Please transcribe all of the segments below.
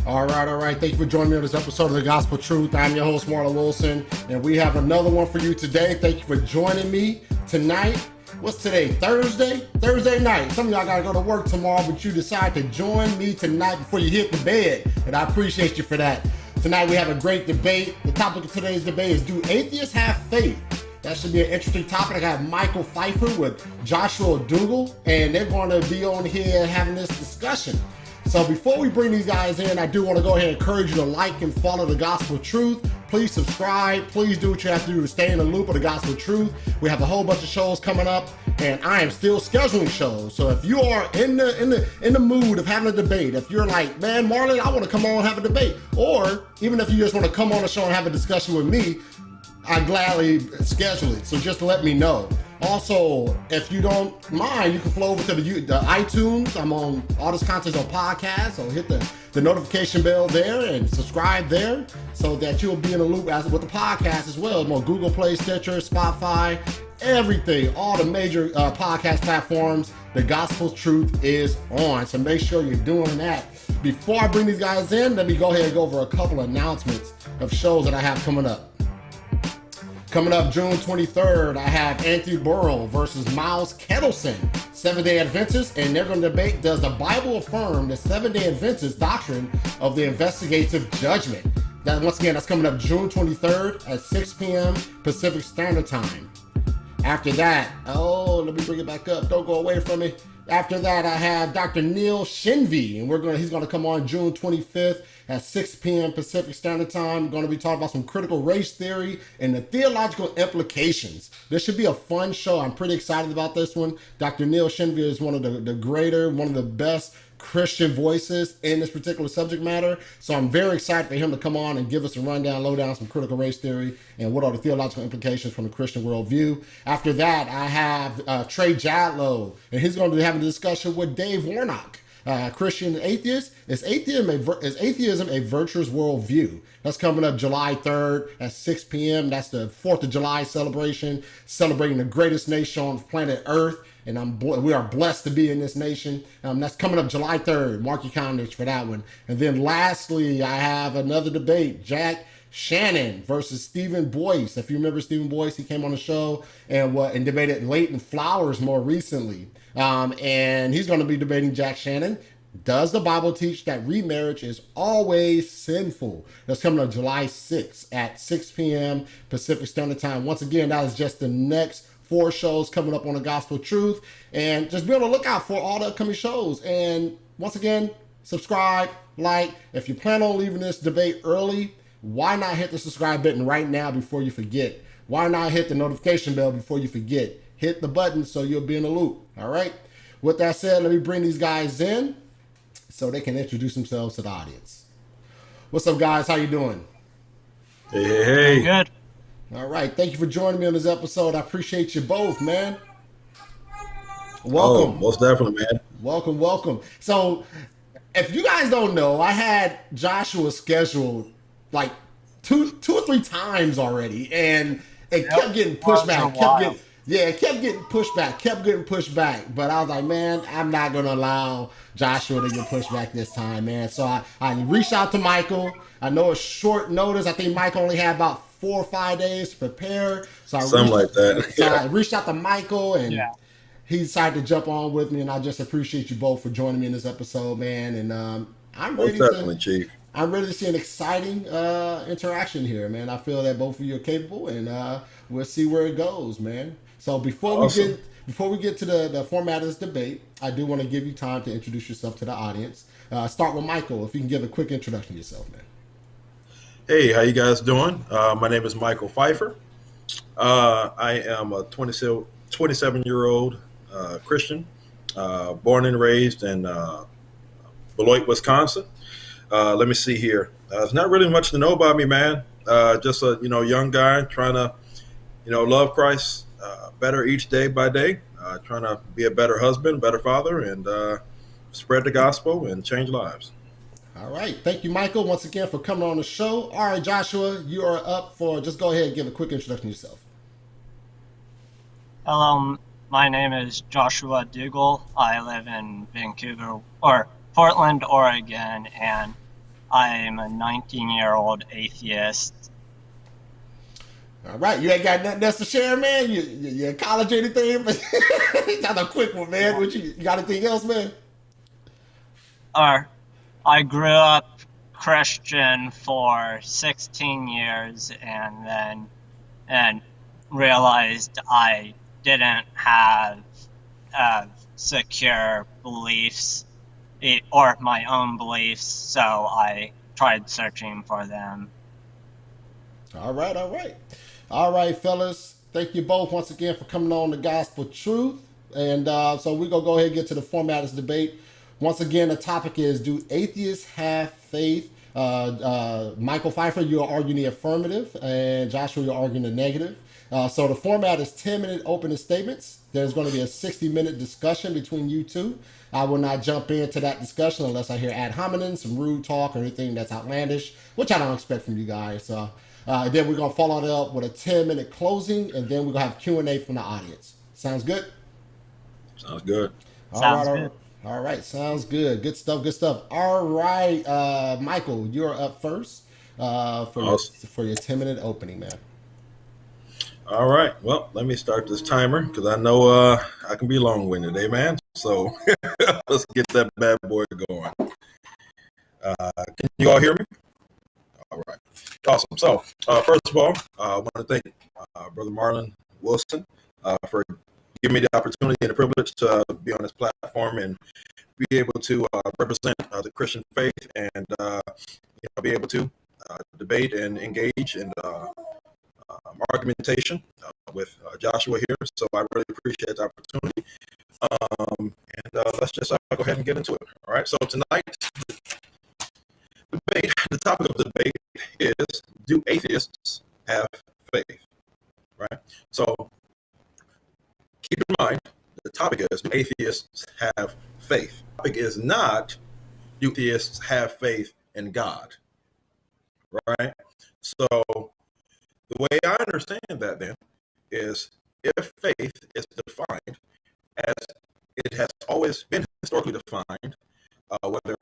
All right. Thank you for joining me on this episode of The Gospel Truth. I'm your host, Marlon Wilson, and we have another one for you today. Thank you for joining me tonight. What's today? Thursday? Thursday night. Some of y'all got to go to work tomorrow, but you decide to join me tonight before you hit the bed, and I appreciate you for that. Tonight we have a great debate. The topic of today's debate is, do atheists have faith? That should be an interesting topic. I got Michael Phiffer with Joshua Dougall, and they're going to be on here having this discussion. So before we bring these guys in, I do want to go ahead and encourage you to like and follow The Gospel Truth. Please subscribe. Please do what you have to do to stay in the loop of The Gospel Truth. We have a whole bunch of shows coming up, and I am still scheduling shows. So if you are in the mood of having a debate, if you're like, man, Marlon, I want to come on and have a debate, or even if you just want to come on the show and have a discussion with me, I gladly schedule it. So just let me know. Also, if you don't mind, you can flow over to the iTunes. I'm on all this content on podcasts, so hit the notification bell there and subscribe there so that you'll be in the loop with the podcast as well. I'm on Google Play, Stitcher, Spotify, everything, all the major podcast platforms. The Gospel Truth is on, so make sure you're doing that. Before I bring these guys in, let me go ahead and go over a couple of announcements of shows that I have coming up. Coming up June 23rd, I have Anthony Burrell versus Miles Kettleson, Seventh-day Adventist, and they're going to debate, does the Bible affirm the Seventh-day Adventist doctrine of the investigative judgment? That, once again, that's coming up June 23rd at 6 p.m. Pacific Standard Time. After that, let me bring it back up. Don't go away from me. After that, I have Dr. Neil Shinvey, and he's going to come on June 25th at 6 p.m. Pacific Standard Time. We're going to be talking about some critical race theory and the theological implications. This should be a fun show. I'm pretty excited about this one. Dr. Neil Shinvey is one of one of the best Christian voices in this particular subject matter. So I'm very excited for him to come on and give us a rundown, lowdown, some critical race theory and what are the theological implications from the Christian worldview. After that, I have Trey Jadlow, and he's going to be having a discussion with Dave Warnock. Christian atheist. Is atheism a virtuous worldview? That's coming up July 3rd at 6 p.m. That's the 4th of July celebration, celebrating the greatest nation on planet Earth. And we are blessed to be in this nation. That's coming up July 3rd. Mark your calendars for that one. And then lastly, I have another debate. Shannon versus Stephen Boyce. If you remember Stephen Boyce, he came on the show and debated Leighton Flowers more recently. And he's going to be debating Shannon. Does the Bible teach that remarriage is always sinful? That's coming up July 6th at 6 p.m. Pacific Standard Time. Once again, that is just the next 4 shows coming up on The Gospel Truth. And just be on the lookout for all the upcoming shows. And once again, subscribe, like. If you plan on leaving this debate early, why not hit the subscribe button right now before you forget? Why not hit the notification bell before you forget? Hit the button so you'll be in the loop. All right. With that said, let me bring these guys in so they can introduce themselves to the audience. What's up, guys? How you doing? Hey. Good. All right. Thank you for joining me on this episode. I appreciate you both, man. Welcome. Oh, most definitely, man. Welcome. So if you guys don't know, I had Joshua scheduled like two or three times already, and it kept getting pushed back. It kept getting pushed back. But I was like, man, I'm not going to allow Joshua to get pushed back this time, man. So I reached out to Michael. I know it's short notice. I think Mike only had about 4 or 5 days to prepare. So I reached out to Michael, and he decided to jump on with me. And I just appreciate you both for joining me in this episode, man. And I'm ready Chief. I'm ready to see an exciting interaction here, man. I feel that both of you are capable, and we'll see where it goes, man. So before we get to the format of this debate, I do want to give you time to introduce yourself to the audience. Start with Michael, if you can give a quick introduction to yourself, man. Hey, how you guys doing? My name is Michael Phiffer. I am a 27-year-old Christian, born and raised in Beloit, Wisconsin. Let me see here. There's not really much to know about me, man. Just a young guy trying to love Christ better each day by day. Trying to be a better husband, better father, and spread the gospel and change lives. All right. Thank you, Michael, once again for coming on the show. All right, Joshua, you are up for, just go ahead and give a quick introduction to yourself. Hello, my name is Joshua Dougall. I live in Portland, Oregon, and I'm a 19-year-old atheist. All right, you ain't got nothing else to share, man? You in college or anything? But that's a quick one, man. You got anything else, man? I grew up Christian for 16 years and realized I didn't have secure beliefs or my own beliefs, so I tried searching for them. All right, fellas. Thank you both once again for coming on the Gospel Truth. And so we're going to go ahead and get to the format of this debate. Once again, the topic is, do atheists have faith? Michael Phiffer, you're arguing the affirmative, and Joshua, you're arguing the negative. So the format is 10-minute opening statements. There's going to be a 60-minute discussion between you two. I will not jump into that discussion unless I hear ad hominem, some rude talk, or anything that's outlandish, which I don't expect from you guys. So then we're going to follow it up with a 10-minute closing, and then we're going to have Q&A from the audience. Sounds good? Sounds good. All right, sounds good. Good stuff. All right, Michael, you're up first for your 10-minute opening, man. All right. Well, let me start this timer because I know I can be long-winded, man. So let's get that bad boy going. Can you all hear me? All right. Awesome. So first of all, I want to thank Brother Marlon Wilson for giving me the opportunity and the privilege to be on this platform and be able to represent the Christian faith and be able to debate and engage in argumentation with Joshua here. So I really appreciate the opportunity. And let's just go ahead and get into it. All right. So tonight's debate, the topic of the debate is, do atheists have faith? Right. So keep in mind, the topic is, do atheists have faith? The topic is not, do atheists have faith in God? Right? So the way I understand that then is, if faith is defined as it has always been historically defined, whether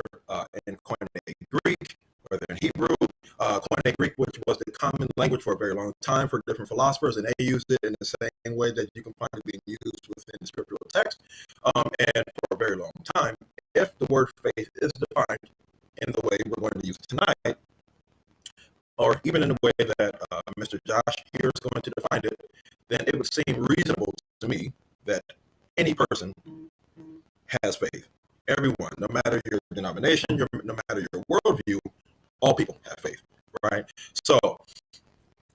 in Koine Greek, whether in Hebrew, Koine Greek, which was the common language for a very long time for different philosophers, and they used it in the same way that you can find it being used within the scriptural text, and for a very long time. If the word faith is defined in the way we're going to use it tonight, or even in the way that Mr. Josh here is going to define it, then it would seem reasonable to me that any person has faith. Everyone, no matter your denomination, no matter your worldview, all people have faith, right? So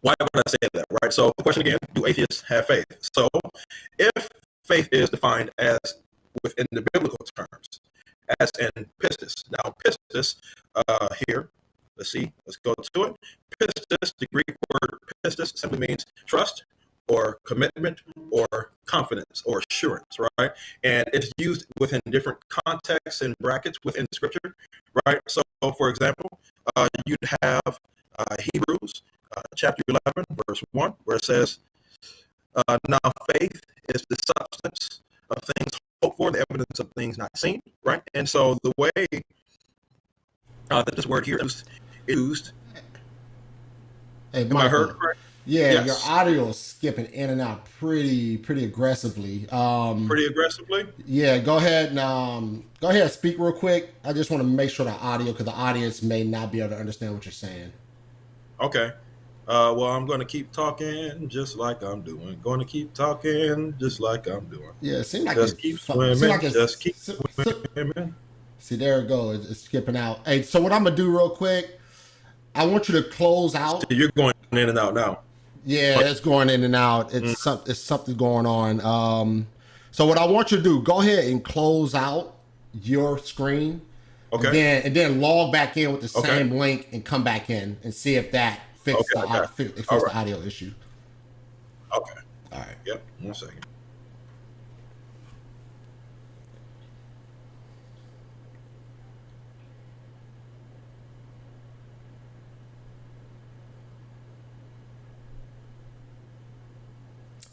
why would I say that, right? So the question again, do atheists have faith? So if faith is defined as within the biblical terms, as in pistis. Now pistis here, let's go to it. Pistis, the Greek word pistis simply means trust or commitment or confidence or assurance, right? And it's used within different contexts and brackets within scripture, right? So for example, you'd have Hebrews chapter 11, verse 1, where it says, now faith is the substance of things hoped for, the evidence of things not seen, right? And so the way that this word here is used, hey, am I heard correct? Yeah, yes. Your audio is skipping in and out pretty aggressively. Pretty aggressively? Yeah, go ahead and speak real quick. I just want to make sure the audio, because the audience may not be able to understand what you're saying. Okay. Well, I'm going to keep talking just like I'm doing. Going to keep talking just like I'm doing. Yeah, it seems like just keep swimming. Just keep swimming. See, there it goes. It's skipping out. Hey, so what I'm going to do real quick, I want you to close out. So you're going in and out now. Yeah, it's going in and out. It's something going on. So what I want you to do, go ahead and close out your screen. Okay. And then log back in with the Okay. same link and come back in and see if that fixes the audio issue. Okay. All right. Yep. 1 second.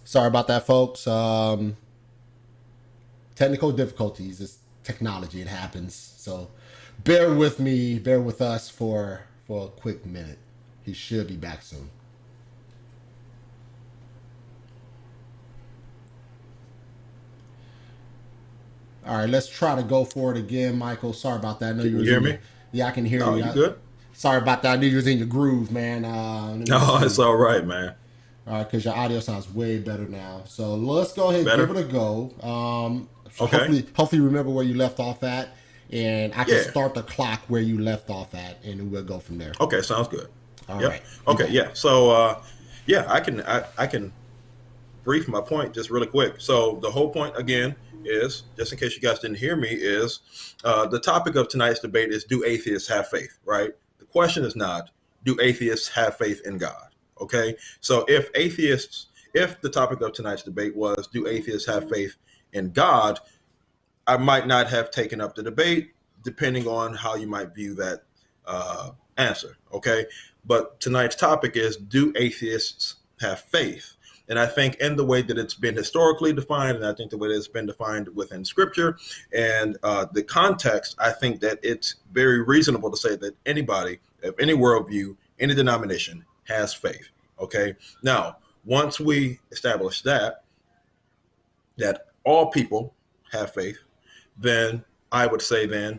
Sorry about that, folks. Technical difficulties. It's technology. It happens. So bear with me. Bear with us for a quick minute. He should be back soon. All right, let's try to go for it again, Michael. Sorry about that. I know Can you hear me? Yeah, I can hear No, you. you good? Sorry about that. I knew you was in your groove, man. No, it's all right, man. All right, because your audio sounds way better now. So let's go ahead and give it a go. Okay. Hopefully remember where you left off at, and I can Yeah. start the clock where you left off at, and we'll go from there. Okay, sounds good. All Yep. right. Okay, yeah. So, I can brief my point just really quick. So the whole point again is, just in case you guys didn't hear me, is the topic of tonight's debate is, do atheists have faith, right? The question is not, do atheists have faith in God? Okay. So if the topic of tonight's debate was, do atheists have faith in God, I might not have taken up the debate, depending on how you might view that answer. Okay. But tonight's topic is, do atheists have faith? And I think in the way that it's been historically defined, and I think the way that it's been defined within scripture and the context, I think that it's very reasonable to say that anybody of any worldview, any denomination has faith. Okay. Now, once we establish that all people have faith, then I would say then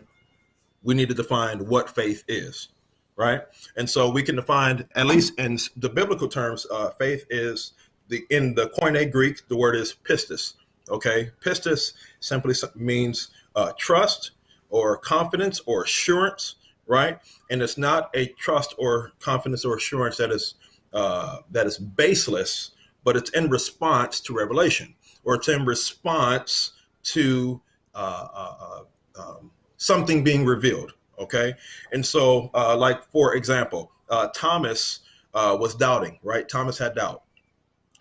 we need to define what faith is, right? And so we can define, at least in the biblical terms, faith is in the Koine Greek, the word is pistis. Okay, pistis simply means trust or confidence or assurance, right? And it's not a trust or confidence or assurance that is baseless, but it's in response to revelation, or it's in response to something being revealed. Okay, and so like for example, Thomas was doubting, right? Thomas had doubt.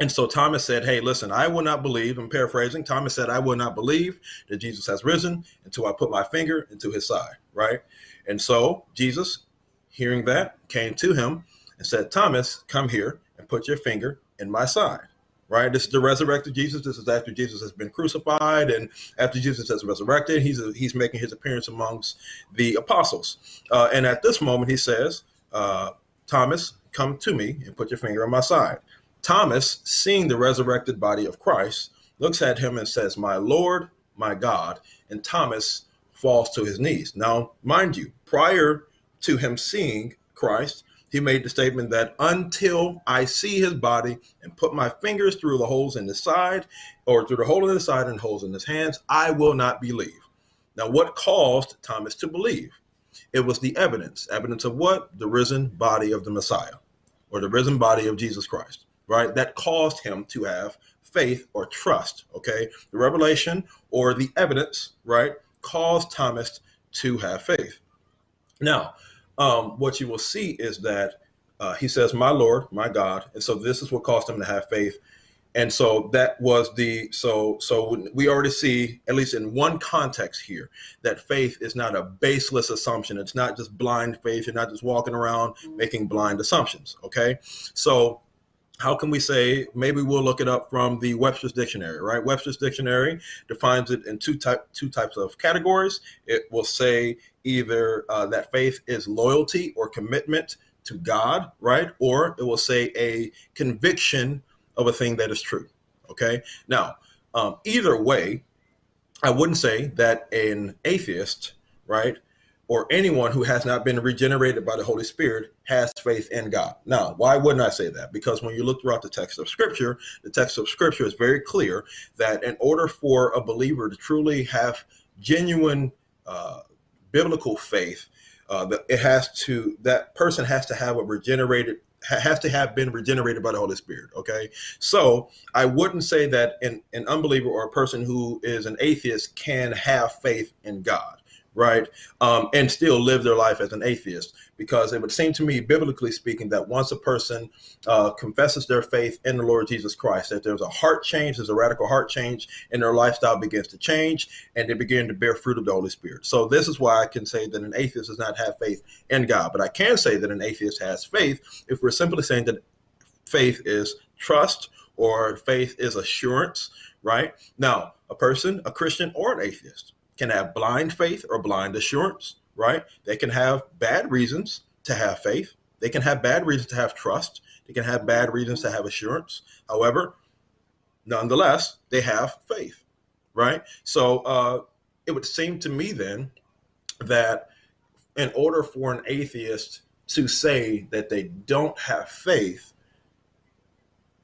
And so Thomas said, hey, listen, I will not believe. I'm paraphrasing. Thomas said, I will not believe that Jesus has risen until I put my finger into his side, right? And so Jesus, hearing that, came to him and said, Thomas, come here and put your finger in my side, right? This is the resurrected Jesus. This is after Jesus has been crucified. And after Jesus has resurrected, he's making his appearance amongst the apostles. And at this moment, he says, Thomas, come to me and put your finger on my side. Thomas, seeing the resurrected body of Christ, looks at him and says, my Lord, my God. And Thomas falls to his knees. Now, mind you, prior to him seeing Christ, he made the statement that until I see his body and put my fingers through the holes in his side, or through the hole in his side and holes in his hands, I will not believe. Now, what caused Thomas to believe? It was the evidence. Evidence of what? The risen body of the Messiah, or the risen body of Jesus Christ. Right, that caused him to have faith or trust. Okay, the revelation or the evidence, right, caused Thomas to have faith. Now, what you will see is that he says, "My Lord, my God," and so this is what caused him to have faith. And so that was so we already see, at least in one context here, that faith is not a baseless assumption. It's not just blind faith. You're not just walking around making blind assumptions. Okay, so how can we say, maybe we'll look it up from the Webster's Dictionary, right? Webster's Dictionary defines it in two types of categories. It will say either that faith is loyalty or commitment to God, right? Or it will say a conviction of a thing that is true, okay? Now, either way, I wouldn't say that an atheist, right, or anyone who has not been regenerated by the Holy Spirit has faith in God. Now, why wouldn't I say that? Because when you look throughout the text of Scripture is very clear that in order for a believer to truly have genuine biblical faith, that person has to has to have been regenerated by the Holy Spirit. Okay, so I wouldn't say that an unbeliever or a person who is an atheist can have faith in God, right? And still live their life as an atheist, because it would seem to me, biblically speaking, that once a person confesses their faith in the Lord Jesus Christ, that there's a heart change, there's a radical heart change, and their lifestyle begins to change, and they begin to bear fruit of the Holy Spirit. So this is why I can say that an atheist does not have faith in God. But I can say that an atheist has faith if we're simply saying that faith is trust or faith is assurance, right? Now, a person, a Christian or an atheist, can have blind faith or blind assurance, right? They can have bad reasons to have faith. They can have bad reasons to have trust. They can have bad reasons to have assurance. However, nonetheless, they have faith, right? So it would seem to me then that in order for an atheist to say that they don't have faith,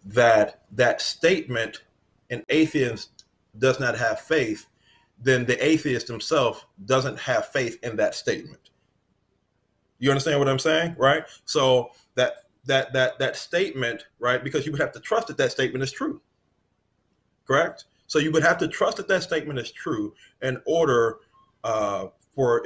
that statement, an atheist does not have faith, then the atheist himself doesn't have faith in that statement. You understand what I'm saying, right? So that statement, right? Because you would have to trust that that statement is true, correct? So you would have to trust that that statement is true in order for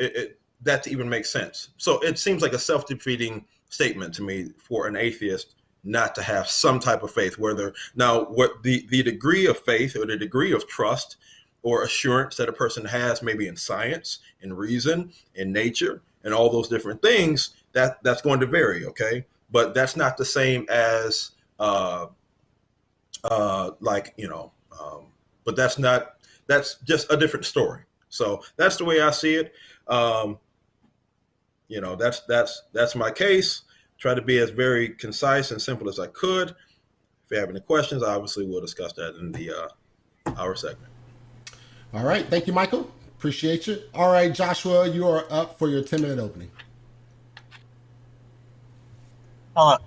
that to even make sense. So it seems like a self-defeating statement to me for an atheist not to have some type of faith. Whether now what the degree of faith or the degree of trust or assurance that a person has, maybe in science, in reason, in nature, and all those different things, that's going to vary, okay? But that's not the same as but that's just a different story. So that's the way I see it. That's my case. Try to be as very concise and simple as I could. If you have any questions, obviously we'll discuss that in the our segment. All right. Thank you, Michael. Appreciate you. All right, Joshua, you are up for your 10-minute opening. Hello.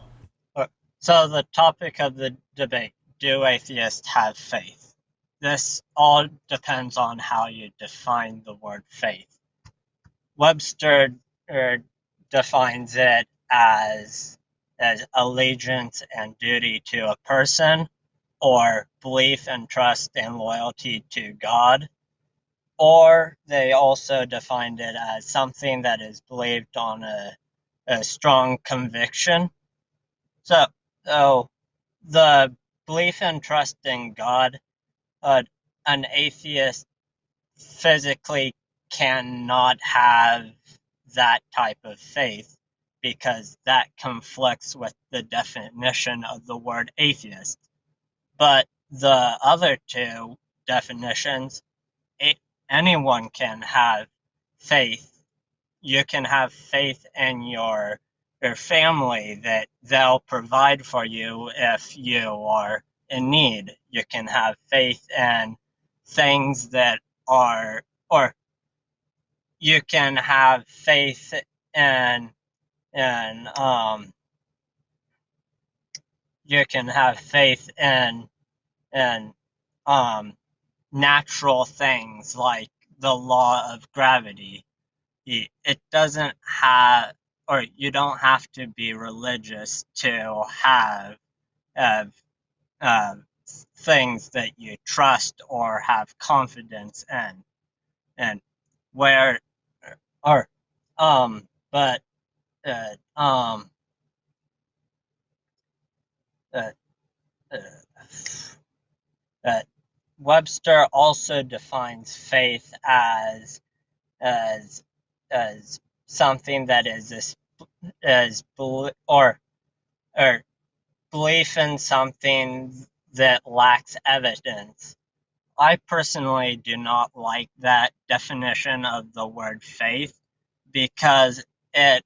So the topic of the debate, do atheists have faith? This all depends on how you define the word faith. Webster defines it as allegiance and duty to a person, or belief and trust and loyalty to God. Or they also defined it as something that is believed on a strong conviction. So the belief and trust in God, an atheist physically cannot have that type of faith, because that conflicts with the definition of the word atheist. But the other two definitions, anyone can have faith. You can have faith in your family that they'll provide for you if you are in need. You can have faith in things that are, or you can have faith in you can have faith in natural things like the law of gravity. It doesn't have, or you don't have to be religious to have things that you trust or have confidence in, and where, or but uh, Webster also defines faith as something that is or belief in something that lacks evidence. I personally do not like that definition of the word faith, because it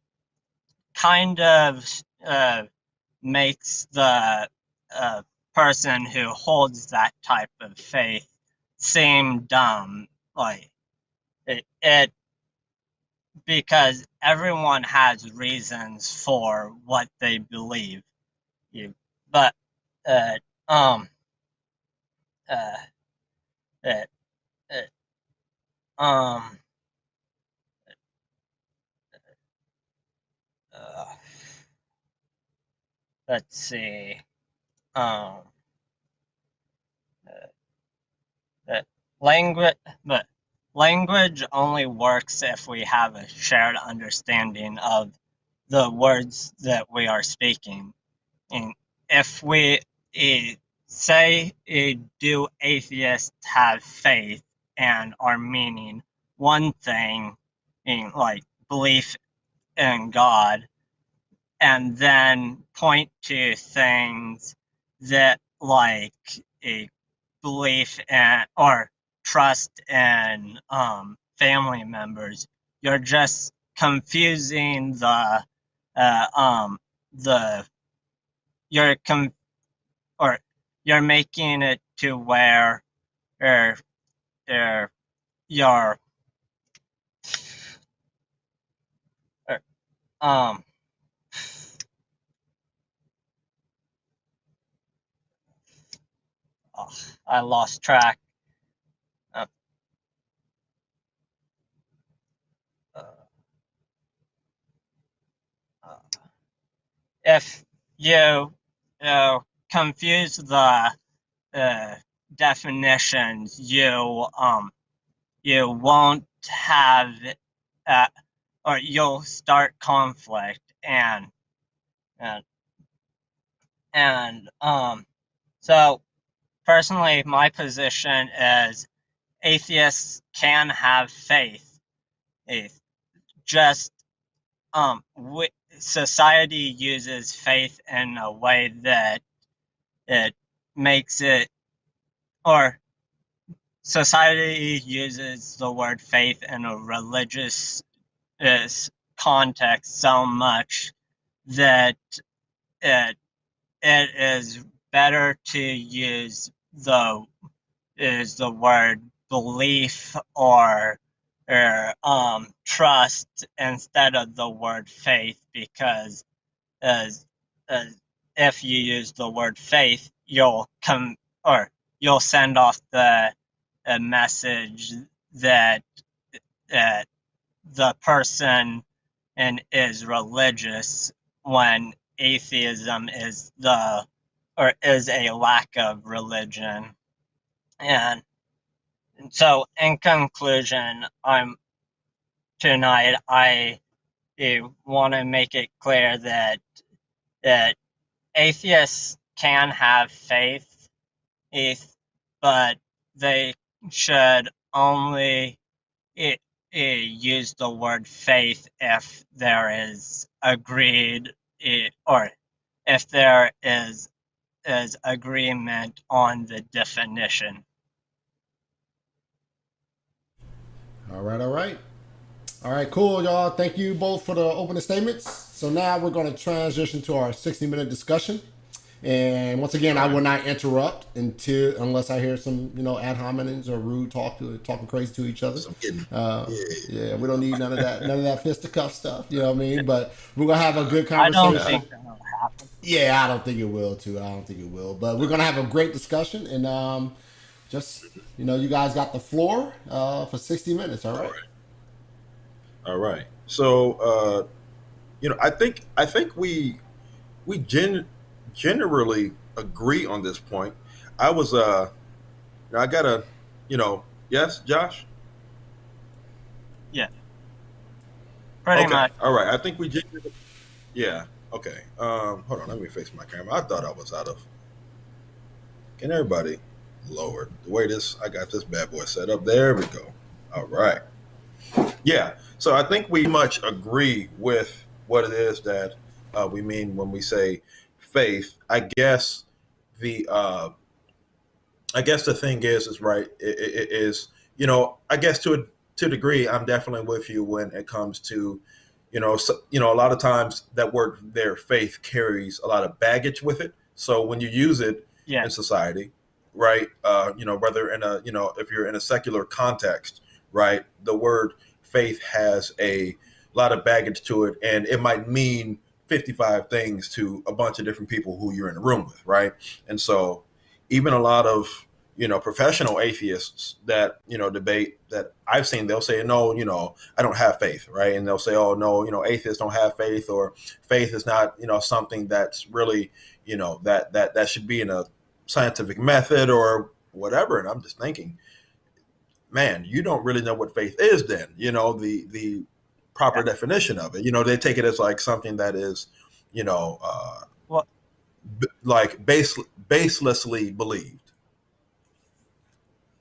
kind of makes the person who holds that type of faith seem dumb. Like it because everyone has reasons for what they believe. But uh, um uh, uh, uh, um uh, let's see. Um, language, but language only works if we have a shared understanding of the words that we are speaking. And if we say, do atheists have faith and are meaning one thing, in like belief in God, and then point to things that like a belief in or trust in family members, you're just confusing the you're or you're making it to where er, er, you're er, um oh, I lost track. Uh, uh, uh, if you confuse the definitions, you won't have or you'll start conflict and so personally my position is atheists can have faith. Just society uses faith in a way that it makes it, or society uses the word faith in a religious context so much that it is better to use the word belief or trust instead of the word faith, because as if you use the word faith, you'll send off the message that the person is religious, when atheism is a lack of religion. And so in conclusion, I want to make it clear that atheists can have faith, but they should only use the word faith if there is agreed or if there is agreement on the definition. All right, cool, y'all. Thank you both for the opening statements. So now we're going to transition to our 60-minute discussion. And once again, I will not interrupt unless I hear some, ad hominems or rude talking crazy to each other. Yeah, we don't need none of that fisticuff stuff. You know what I mean? But we're gonna have a good conversation. I don't think that will happen. Yeah, I don't think it will too. I don't think it will. But we're gonna have a great discussion, and just you guys got the floor for 60 minutes. All right. All right. So I think we generally agree on this point. I was I gotta yes, Josh? Yeah. Pretty much. All right. I think we generally, yeah. Okay. Hold on, let me fix my camera. I thought I was out of. Can everybody lower the way I got this bad boy set up? There we go. All right. Yeah. So I think we much agree with what it is that we mean when we say faith. I guess the thing is right. It is, I guess to a degree, I'm definitely with you when it comes to, a lot of times that word there, faith, carries a lot of baggage with it. So when you use it in society, right, whether in if you're in a secular context, right, the word faith has a lot of baggage to it, and it might mean 55 things to a bunch of different people who you're in a room with, right? And so even a lot of professional atheists that, debate that I've seen, they'll say, no, I don't have faith, right? And they'll say, oh, no, atheists don't have faith, or faith is not, something that's really, that should be in a scientific method or whatever. And I'm just thinking, man, you don't really know what faith is then, the proper definition of it. They take it as like something that is, Well, like baselessly believed.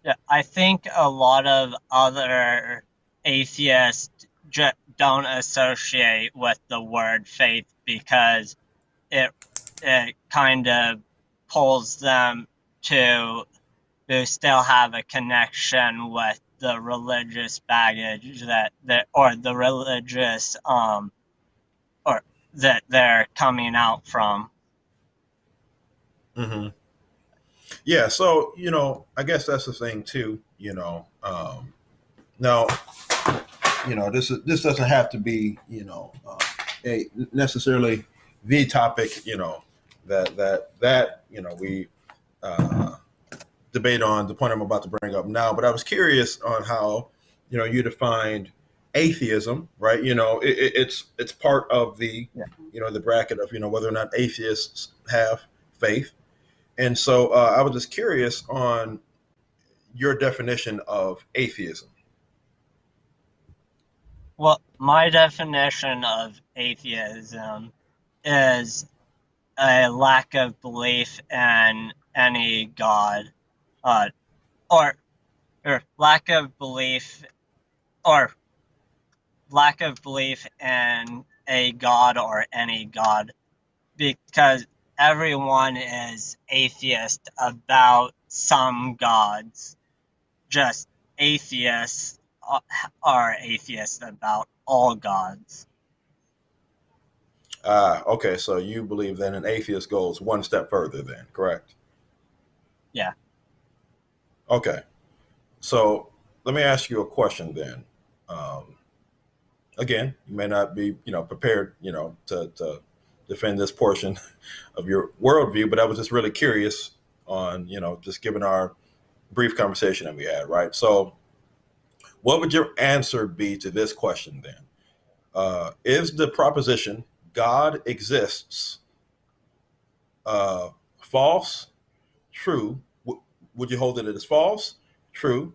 yeah, I think a lot of other atheists don't associate with the word faith because it kind of pulls them to still have a connection with the religious baggage that or the religious or that they're coming out from. Mm-hmm. Yeah, so I guess that's the thing too. Now, this doesn't have to be a necessarily the topic that we debate on, the point I'm about to bring up now. But I was curious on how you defined atheism, right? It's part of the the bracket of whether or not atheists have faith. And so I was just curious on your definition of atheism. Well, my definition of atheism is a lack of belief in any god, or lack of belief in a god or any god, because everyone is atheist about some gods. Just atheists are atheists about all gods. Okay, so you believe that an atheist goes one step further then, correct? Yeah. Okay. So let me ask you a question then. Again, you may not be, prepared, to defend this portion of your worldview, but I was just really curious on, just given our brief conversation that we had, right? So what would your answer be to this question then? Is the proposition God exists false, true? Would you hold it as false, true,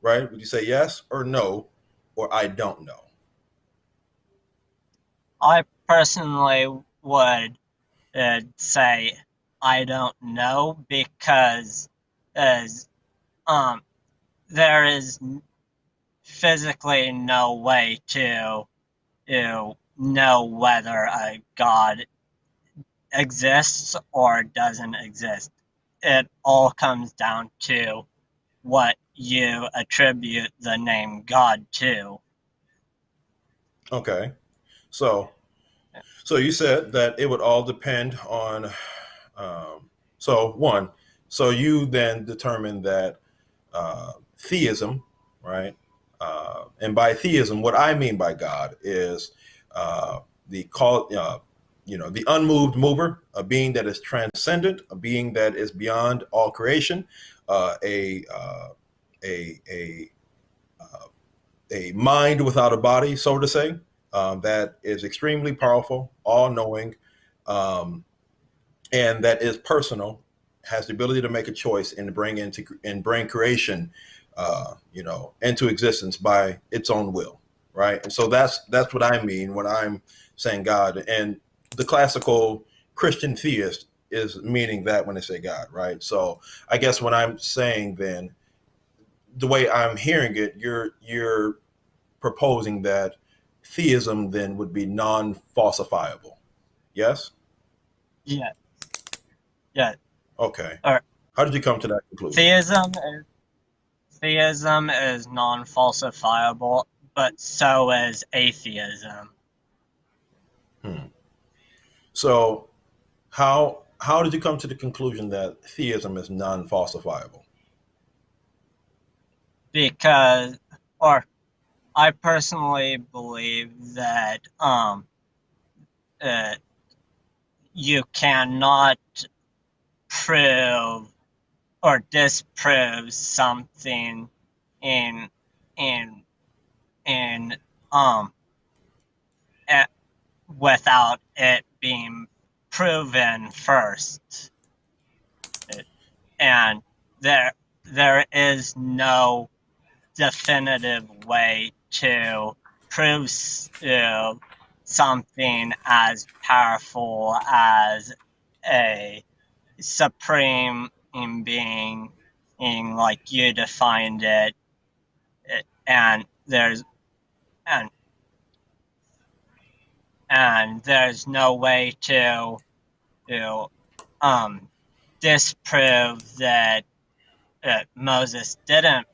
right? Would you say yes or no, or I don't know? I personally would say I don't know, because there is physically no way to know whether a god exists or doesn't exist. It all comes down to what you attribute the name God to. Okay. So you said that it would all depend on, so you then determined that theism, right? And by theism, what I mean by God is the unmoved mover, a being that is transcendent, a being that is beyond all creation, a mind without a body, so to say, that is extremely powerful, all-knowing, and that is personal, has the ability to make a choice and bring creation, into existence by its own will, right? And so that's what I mean when I'm saying God. And the classical Christian theist is meaning that when they say God, right? So I guess when I'm saying then, the way I'm hearing it, you're proposing that theism then would be non-falsifiable. Yes? Yeah. Yeah. Okay. Or How did you come to that conclusion? Theism is non-falsifiable, but so is atheism. So how did you come to the conclusion that theism is non-falsifiable? Because, I personally believe that you cannot prove, or disproves something in in in without it being proven first, and there is no definitive way to prove something as powerful as a supreme being, like you defined it, and there's no way to disprove that Moses didn't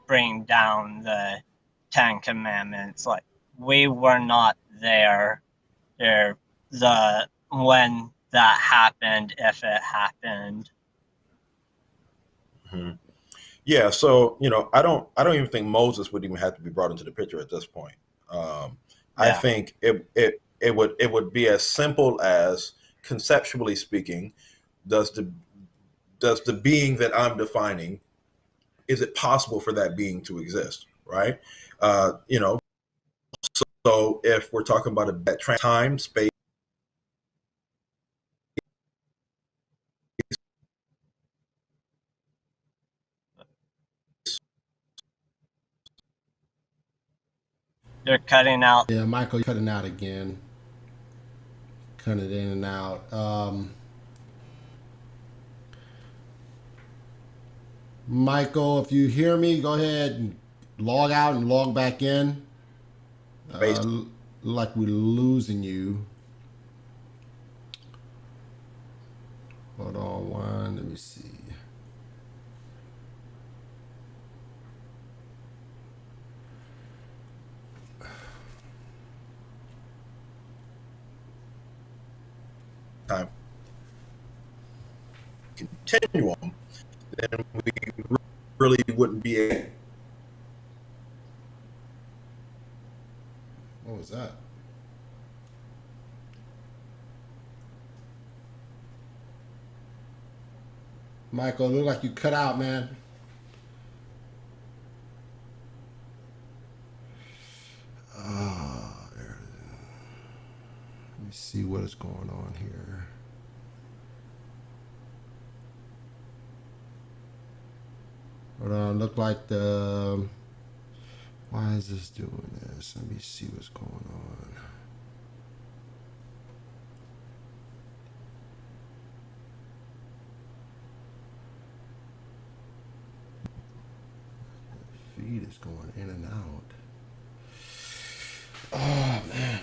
bring down the Ten Commandments. Like, we were not there when that happened, if it happened. Mm-hmm. Yeah, so I don't even think Moses would even have to be brought into the picture at this point. I think it would be as simple as, conceptually speaking, does the being that I'm defining, is it possible for that being to exist, right? So if we're talking about a time, space, You're cutting out. Yeah, Michael, you're cutting out again. Cutting it in and out. Michael, if you hear me, go ahead and log out and log back in. Like we're losing you. Hold on one, let me see. time continuum, then we really wouldn't be able. What was that? Michael, it looked like you cut out, man. Let me see what is going on here. Hold on, look like the... Why is this doing this? Let me see what's going on. The feed is going in and out. Oh, man.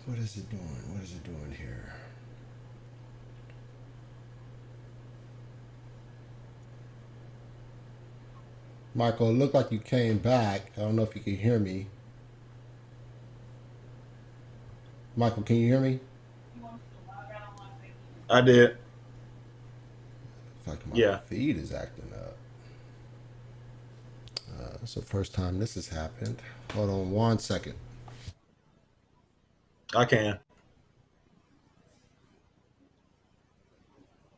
What is it doing? What is it doing here? Michael, it looked like you came back. I don't know if you can hear me. Michael, can you hear me? I did. It's like my feed is acting up. It's the first time this has happened. Hold on 1 second. I can.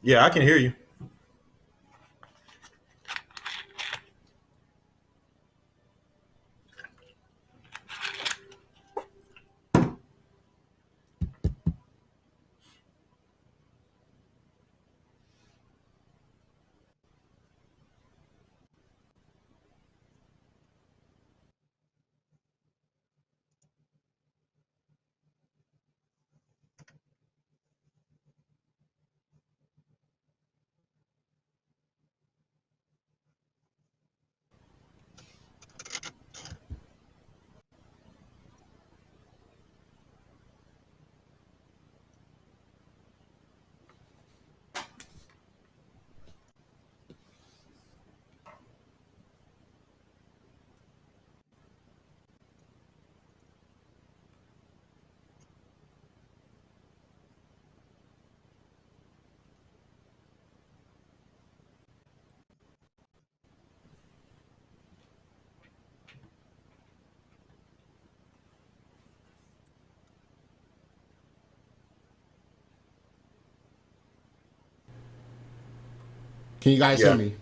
Yeah, I can hear you. Can you guys hear me?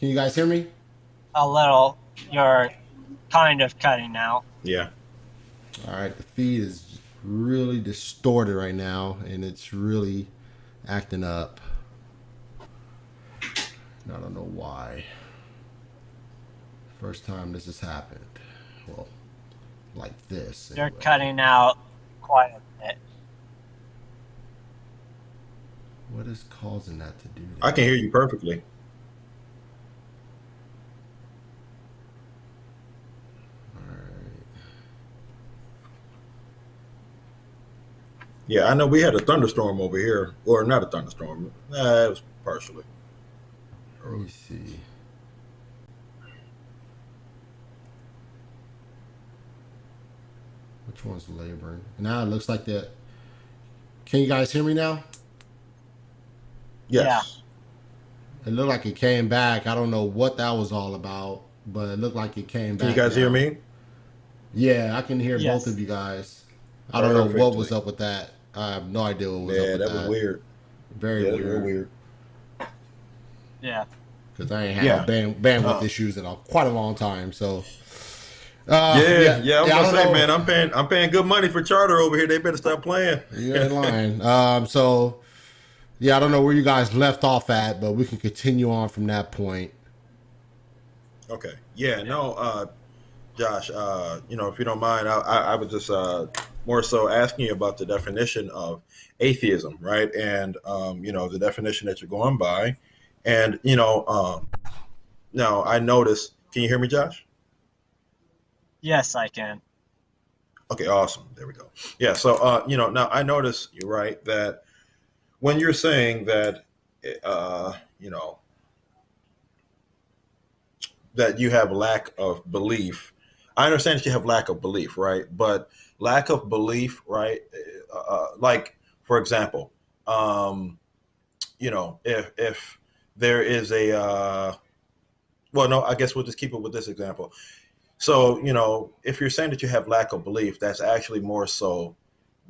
Can you guys hear me? A little. You're kind of cutting out. Yeah. All right, the feed is really distorted right now, and it's really acting up. I don't know why. First time this has happened. Well, like this. You're Anyway. cutting out quite a bit. What is causing that to do that? I can hear you perfectly. Yeah, I know we had a thunderstorm over here, or not a thunderstorm. It was partially. Let me see. Which one's laboring? Now it looks like that. Can you guys hear me now? Yes. It looked like it came back. I don't know what that was all about, but it looked like it came back. Can you guys hear me? Yeah, I can hear Yes. both of you guys. I don't know what Perfectly. was up with that. I have no idea what was up Yeah, with that was weird. Very Yeah, that was weird. real weird. Yeah. Because I ain't had Yeah. bandwidth issues in quite a long time. So, Yeah, I was I gonna don't say, know. man, I'm paying good money for charter over here. They better stop playing. You ain't lying. So, yeah, I don't know where you guys left off at, but we can continue on from that point. Okay. Yeah. No. Josh. If you don't mind, I was just more so asking you about the definition of atheism, right? And the definition that you're going by, and now I noticed. Can you hear me, Josh? Yes, I can. Okay, awesome. There we go. Yeah. So, now I notice you're right that when you're saying that, that you have lack of belief, I understand that you have lack of belief, right? But lack of belief, right? Like, for example, if there is well, no, I guess we'll just keep it with this example. So, if you're saying that you have lack of belief, that's actually more so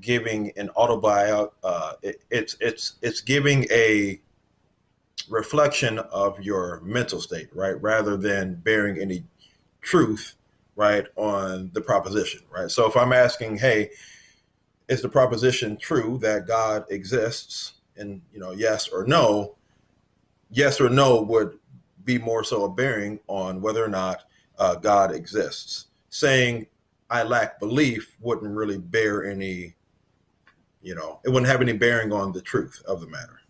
giving an it's giving a reflection of your mental state, right? Rather than bearing any truth, right, on the proposition, right? So if I'm asking, hey, is the proposition true that God exists? And, yes or no would be more so a bearing on whether or not God exists. Saying I lack belief wouldn't really bear any, it wouldn't have any bearing on the truth of the matter.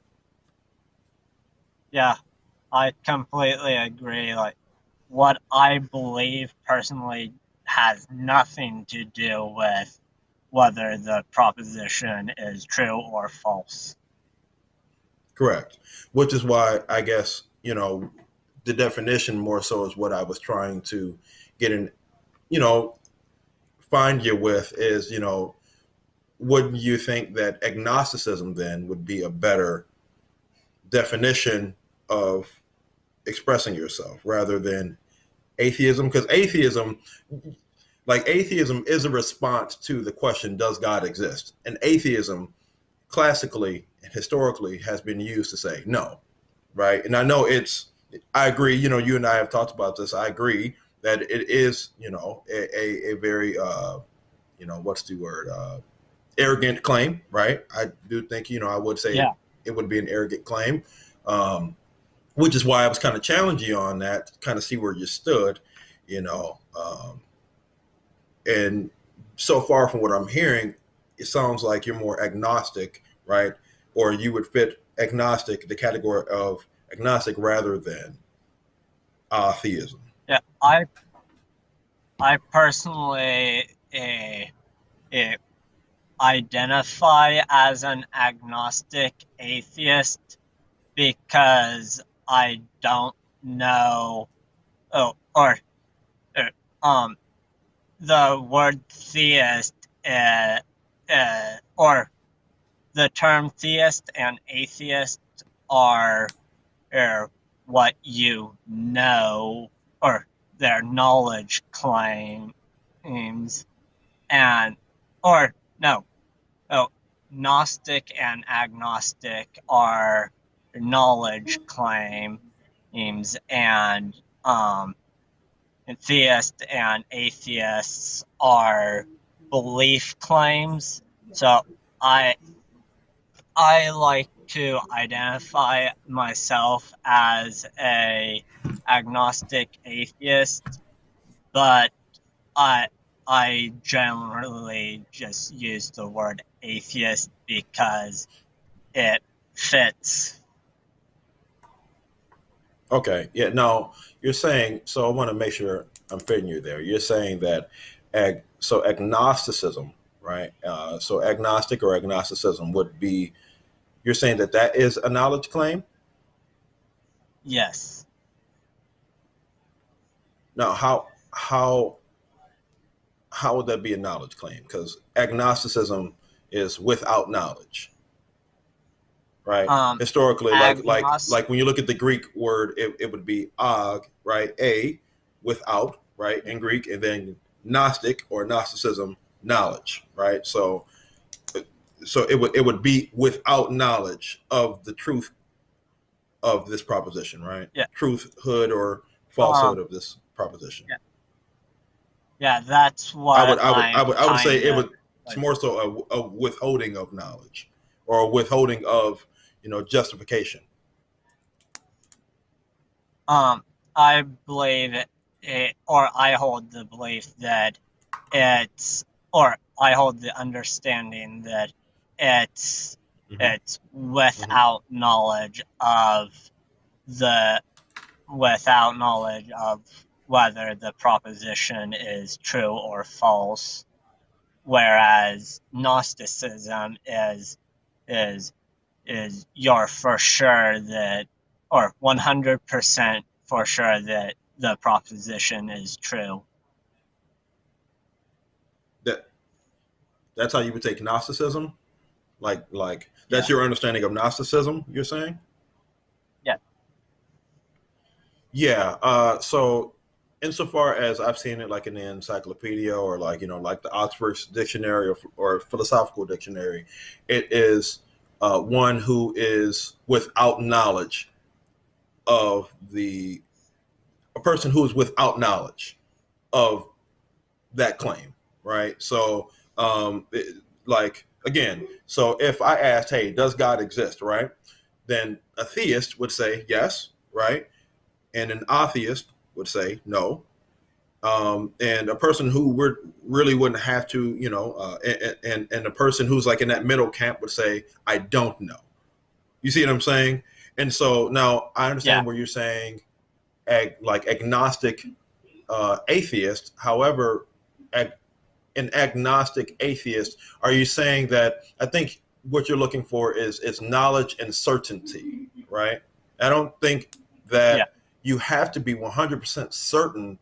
Yeah, I completely agree. Like, what I believe personally has nothing to do with whether the proposition is true or false. Correct. Which is why I guess, the definition more so is what I was trying to get in, find you with is, wouldn't you think that agnosticism then would be a better definition of expressing yourself rather than atheism? Because atheism is a response to the question, does God exist? And atheism classically and historically has been used to say no, right? And I know I agree, you and I have talked about this. I agree that it is, a very, what's the word? Arrogant claim, right? I do think, I would say it would be an arrogant claim, which is why I was kind of challenging you on that, to kind of see where you stood, and so far from what I'm hearing, it sounds like you're more agnostic, right? Or you would fit agnostic, the category of agnostic rather than theism. Yeah, I personally identify as an agnostic atheist because I don't know, the word theist, or the term theist and atheist are what you know, or their knowledge claims, and Gnostic and agnostic are knowledge claim, and theists and atheists are belief claims. So I like to identify myself as a agnostic atheist, but I generally just use the word atheist because it fits. Okay. Yeah. No, you're saying, so I want to make sure I'm fitting you there. You're saying that so agnosticism, right? So agnostic or agnosticism would be, you're saying that that is a knowledge claim? Yes. Now, how would that be a knowledge claim? Because agnosticism is without knowledge, right? Historically, like when you look at the Greek word, it would be ag, right? A, without, right, in Greek, and then gnostic or Gnosticism, knowledge, right? So it would be without knowledge of the truth of this proposition, right? Yeah. Truthhood or falsehood of this proposition. Yeah. Yeah, that's what I would say it's more so a withholding of knowledge or a withholding of, justification. I believe or I hold the belief that I hold the understanding that it's without knowledge of whether the proposition is true or false, whereas Gnosticism is you're for sure that, or 100% for sure that the proposition is true. That's how you would take Gnosticism? Like that's your understanding of Gnosticism, you're saying? Yeah. Yeah. So insofar as I've seen it like in the encyclopedia or like the Oxford Dictionary or Philosophical Dictionary, it is one who is without knowledge of a person who is without knowledge of that claim, right? So again, so if I asked, hey, does God exist, right? Then a theist would say yes, right? And an atheist would say no. And a person who really wouldn't have to, and a person who's like in that middle camp would say, I don't know. You see what I'm saying? And so now I understand where you're saying like agnostic atheist. However, an agnostic atheist, are you saying that, I think what you're looking for is knowledge and certainty, right? I don't think that you have to be 100% certain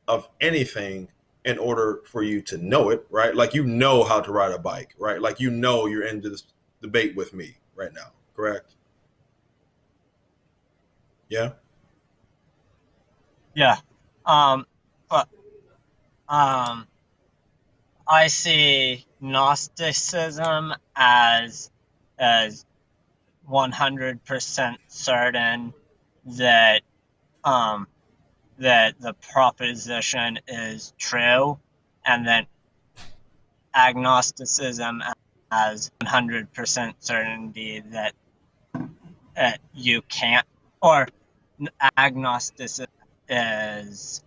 of anything in order for you to know it, right? Like how to ride a bike, right? Like you're into this debate with me right now, correct? Yeah. Yeah. But I see Gnosticism as 100% certain that that the proposition is true, and then agnosticism as 100% certainty that you can't, or agnosticism is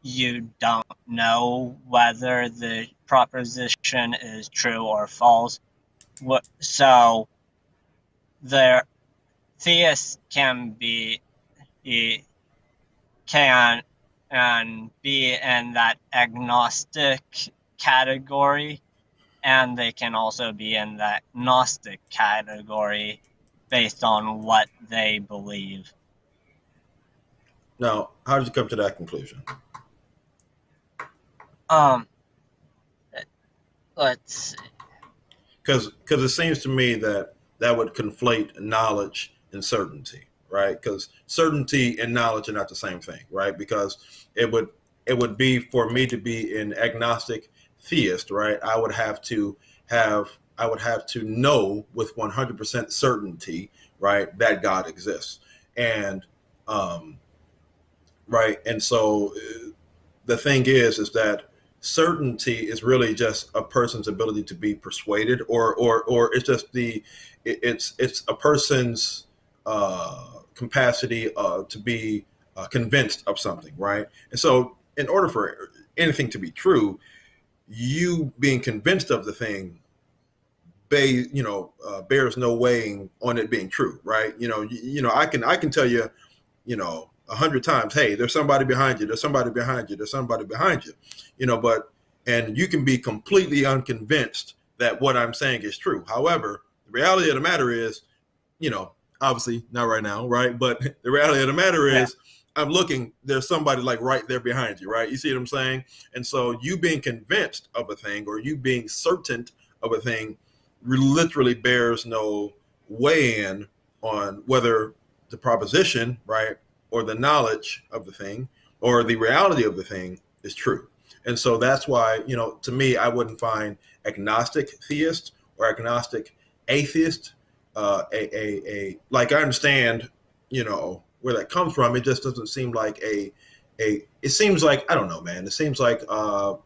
you don't know whether the proposition is true or false. So the theists can be in that agnostic category, and they can also be in that Gnostic category based on what they believe. Now, how did you come to that conclusion? Let's see. Because it seems to me that would conflate knowledge and certainty, right? Because certainty and knowledge are not the same thing, right? Because it would be, for me to be an agnostic theist, right? I would have to know with 100% certainty, right, that God exists. And Um, right. And so the thing is that certainty is really just a person's ability to be persuaded, or it's just it's a person's capacity to be convinced of something, right? And so, in order for anything to be true, you being convinced of the thing, bears no weighing on it being true, right? I can tell you, 100 times, hey, there's somebody behind you, there's somebody behind you, there's somebody behind you, and you can be completely unconvinced that what I'm saying is true. However, the reality of the matter is, obviously not right now, right? But the reality of the matter is, I'm looking, there's somebody like right there behind you, right? You see what I'm saying? And so you being convinced of a thing, or you being certain of a thing, literally bears no weigh in on whether the proposition, right, or the knowledge of the thing, or the reality of the thing is true. And so that's why, to me, I wouldn't find agnostic theist or agnostic atheist like, I understand, where that comes from. It just doesn't seem like it seems like, I don't know, man. It seems like an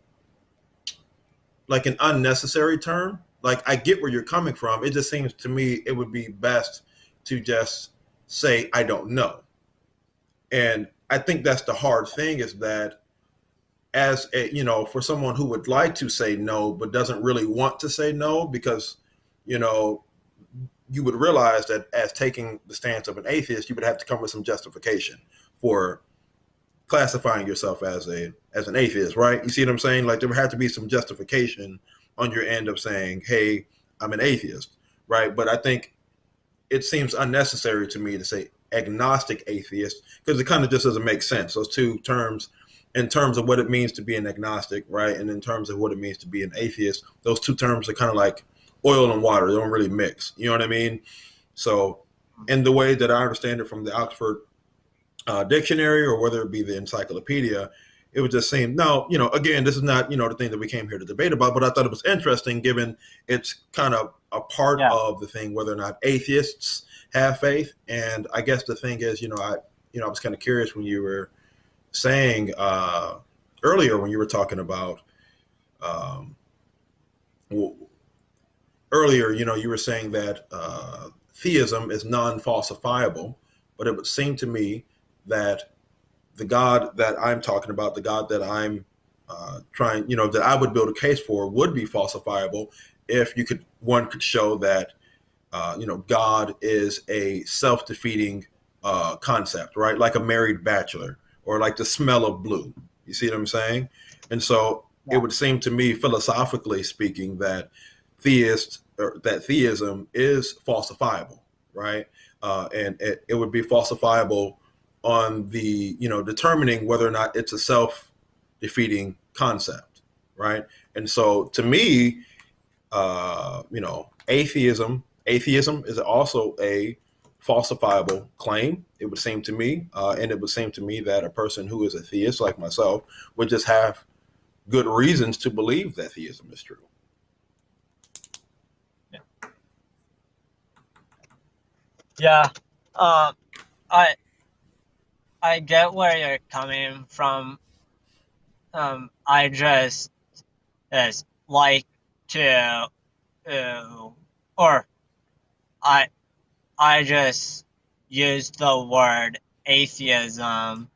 unnecessary term. Like, I get where you're coming from. It just seems to me it would be best to just say, I don't know. And I think that's the hard thing, is that as for someone who would like to say no, but doesn't really want to say no, because, you would realize that as taking the stance of an atheist, you would have to come with some justification for classifying yourself as an atheist, right? You see what I'm saying? Like, there would have to be some justification on your end of saying, hey, I'm an atheist, right? But I think it seems unnecessary to me to say agnostic atheist, because it kind of just doesn't make sense. Those two terms, in terms of what it means to be an agnostic, right, and in terms of what it means to be an atheist, those two terms are kind of like oil and water. They don't really mix. You know what I mean? So, in the way that I understand it from the Oxford dictionary, or whether it be the encyclopedia, it would just seem, no, again, this is not, the thing that we came here to debate about, but I thought it was interesting, given it's kind of a part of the thing, whether or not atheists have faith. And I guess the thing is, I was kind of curious when you were saying earlier, when you were talking about earlier, you were saying that theism is non-falsifiable, but it would seem to me that the God that I'm talking about, the God that I'm trying, that I would build a case for, would be falsifiable if one could show that, God is a self-defeating concept, right? Like a married bachelor, or like the smell of blue. You see what I'm saying? And so it would seem to me, philosophically speaking, that theism is falsifiable, right? And it would be falsifiable on the, determining whether or not it's a self-defeating concept, right? And so to me, atheism is also a falsifiable claim, it would seem to me. And it would seem to me that a person who is a theist like myself would just have good reasons to believe that theism is true. Yeah. I get where you're coming from. I just like to, or I just use the word atheism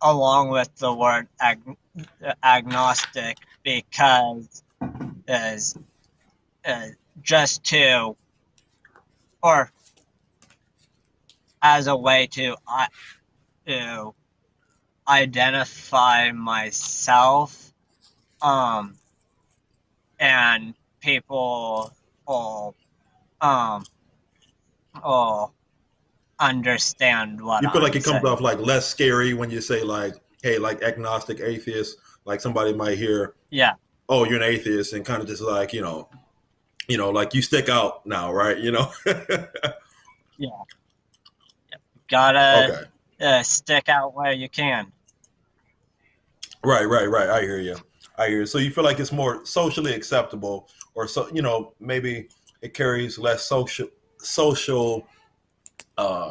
along with the word agnostic, because just to, or as a way to identify myself, and people will understand what you feel like I'm it comes saying. off like less scary when you say, like, hey, like agnostic atheist, like somebody might hear, oh, you're an atheist, and kind of just like, like you stick out now, right? Gotta stick out where you can. Right. I hear you. So you feel like it's more socially acceptable, or so, maybe it carries less social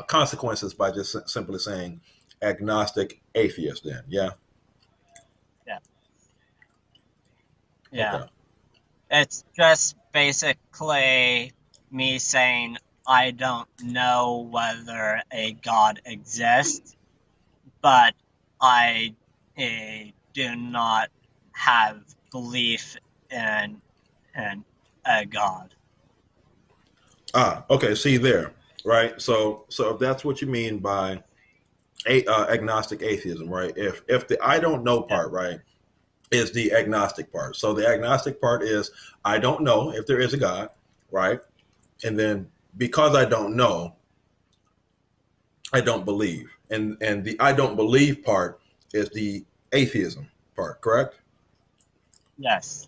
consequences by just simply saying agnostic atheist. Then, yeah. Yeah. Yeah. Okay. It's just basically me saying I don't know whether a God exists, but I do not have belief in a God. Okay. See there, right? So if that's what you mean by agnostic atheism, right? If the I don't know part, right, is the agnostic part. So the agnostic part is I don't know if there is a God, right? And then because I don't know, I don't believe. And the I don't believe part is the atheism part, correct? Yes.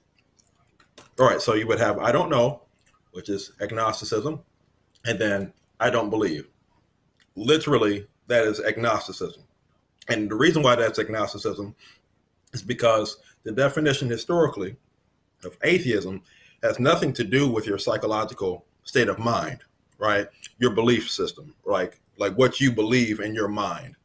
All right, so you would have I don't know, which is agnosticism, and then I don't believe. Literally, that is agnosticism. And the reason why that's agnosticism is because the definition historically of atheism has nothing to do with your psychological state of mind, right? Your belief system, like what you believe in your mind,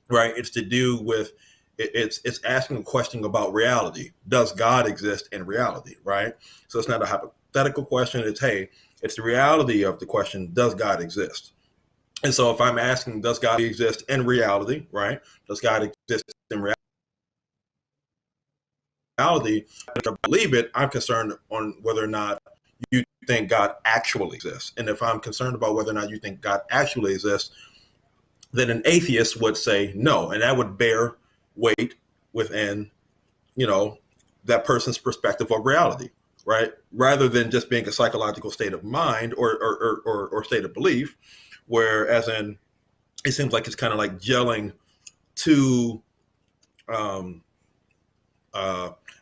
right? It's to do with it's asking a question about reality. Does God exist in reality, right? So it's not a hypothetical question. It's hey, it's the reality of the question, does God exist? And so if I'm asking, does God exist in reality, right? Does God exist in reality? If I believe it, I'm concerned on whether or not you think God actually exists. And if I'm concerned about whether or not you think God actually exists, then an atheist would say no. And that would bear weight within, that person's perspective of reality, right? Rather than just being a psychological state of mind or state of belief, where as in it seems like it's kind of like gelling to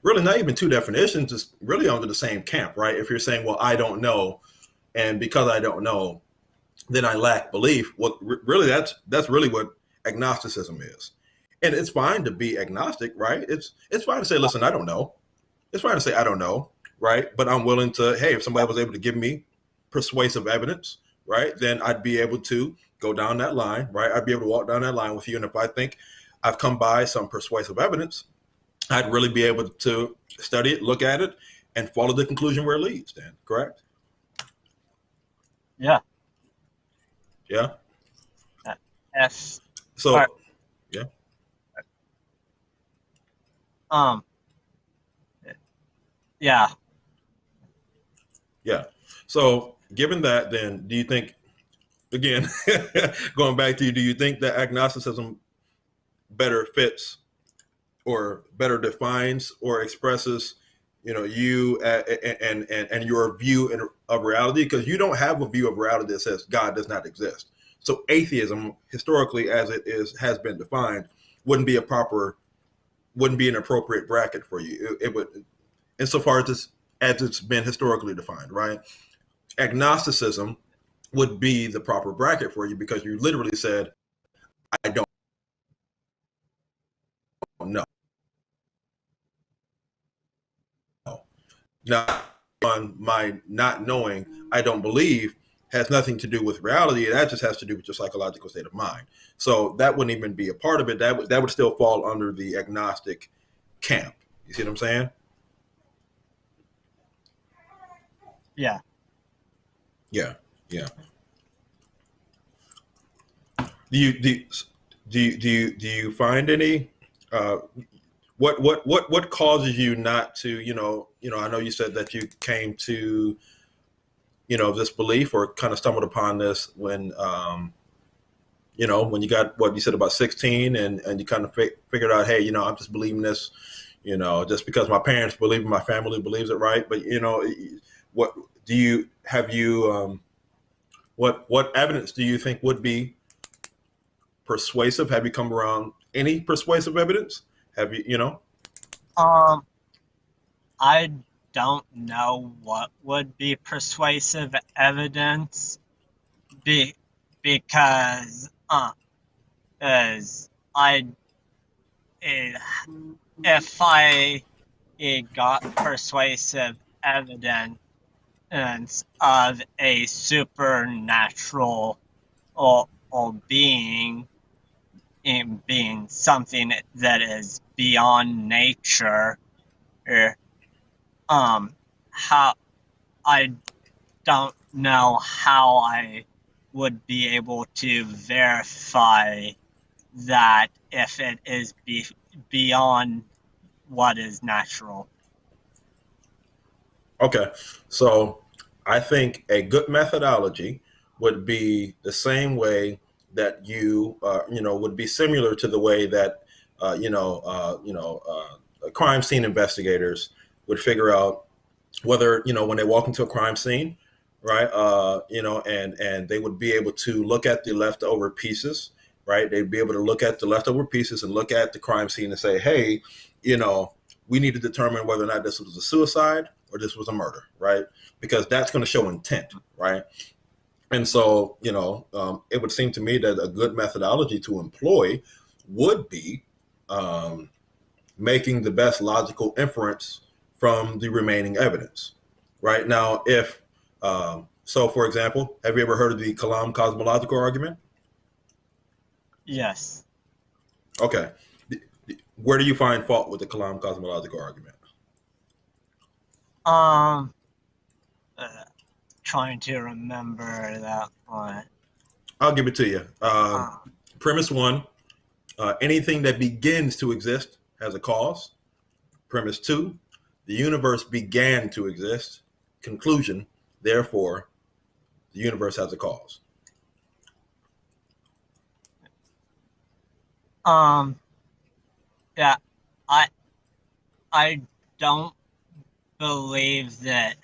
really not even two definitions, just really under the same camp, right? If you're saying, well, I don't know, and because I don't know, then I lack belief. Well, really, that's really what agnosticism is. And it's fine to be agnostic, right? It's fine to say, listen, I don't know. It's fine to say I don't know, right? But I'm willing to, hey, if somebody was able to give me persuasive evidence, right, then I'd be able to go down that line, right? I'd be able to walk down that line with you. And if I think I've come by some persuasive evidence, I'd really be able to study it, look at it, and follow the conclusion where it leads, then, correct? Yeah. Yeah. Yes. So, Right. yeah. Yeah. Yeah. So, given that, then, do you think, again, going back to you, do you think that agnosticism better fits or better defines or expresses, you and your view of reality? Because you don't have a view of reality that says God does not exist. So atheism, historically, as it has been defined, wouldn't be an appropriate bracket for you. It would, insofar as it's been historically defined, right? Agnosticism would be the proper bracket for you because you literally said, I don't know. Now, on my not knowing, I don't believe, has nothing to do with reality. That just has to do with your psychological state of mind. So that wouldn't even be a part of it. That would still fall under the agnostic camp. You see what I'm saying? Yeah. Yeah. Yeah. Do you find any what causes you not to, I know you said that you came to, this belief or kind of stumbled upon this when when you got what you said about 16 and you kind of figured out, hey, I'm just believing this, just because my parents believe it, my family believes it, right? But what do you have you what evidence do you think would be persuasive? Have you come around any persuasive evidence? Have you? I don't know what would be persuasive evidence, because as if I got persuasive evidence of a supernatural or being in being something that is beyond nature, or how I don't know how I would be able to verify that if it is beyond what is natural. Okay, so I think a good methodology would be the same way that would be similar to the way that crime scene investigators would figure out whether when they walk into a crime scene, right? And they would be able to look at the leftover pieces, right? They'd be able to look at the leftover pieces and look at the crime scene and say, hey, we need to determine whether or not this was a suicide or this was a murder, right? Because that's going to show intent, right? And so, it would seem to me that a good methodology to employ would be making the best logical inference from the remaining evidence, right? Now, for example, have you ever heard of the Kalam cosmological argument? Yes. Okay. Where do you find fault with the Kalam cosmological argument? Trying to remember that one. I'll give it to you. Premise one, anything that begins to exist has a cause. Premise two, the universe began to exist. Conclusion, therefore, the universe has a cause. Yeah, I don't believe that,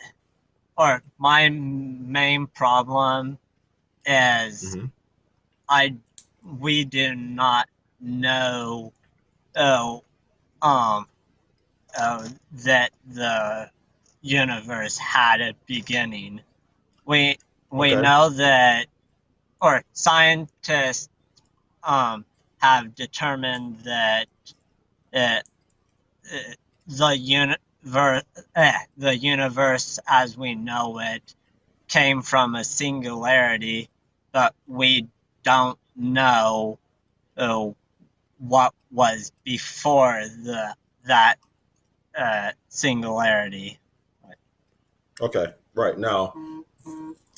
or my main problem is we do not know that the universe had a beginning. We know that, or scientists have determined that the universe as we know it came from a singularity, but we don't know what was before that singularity. Okay, right now.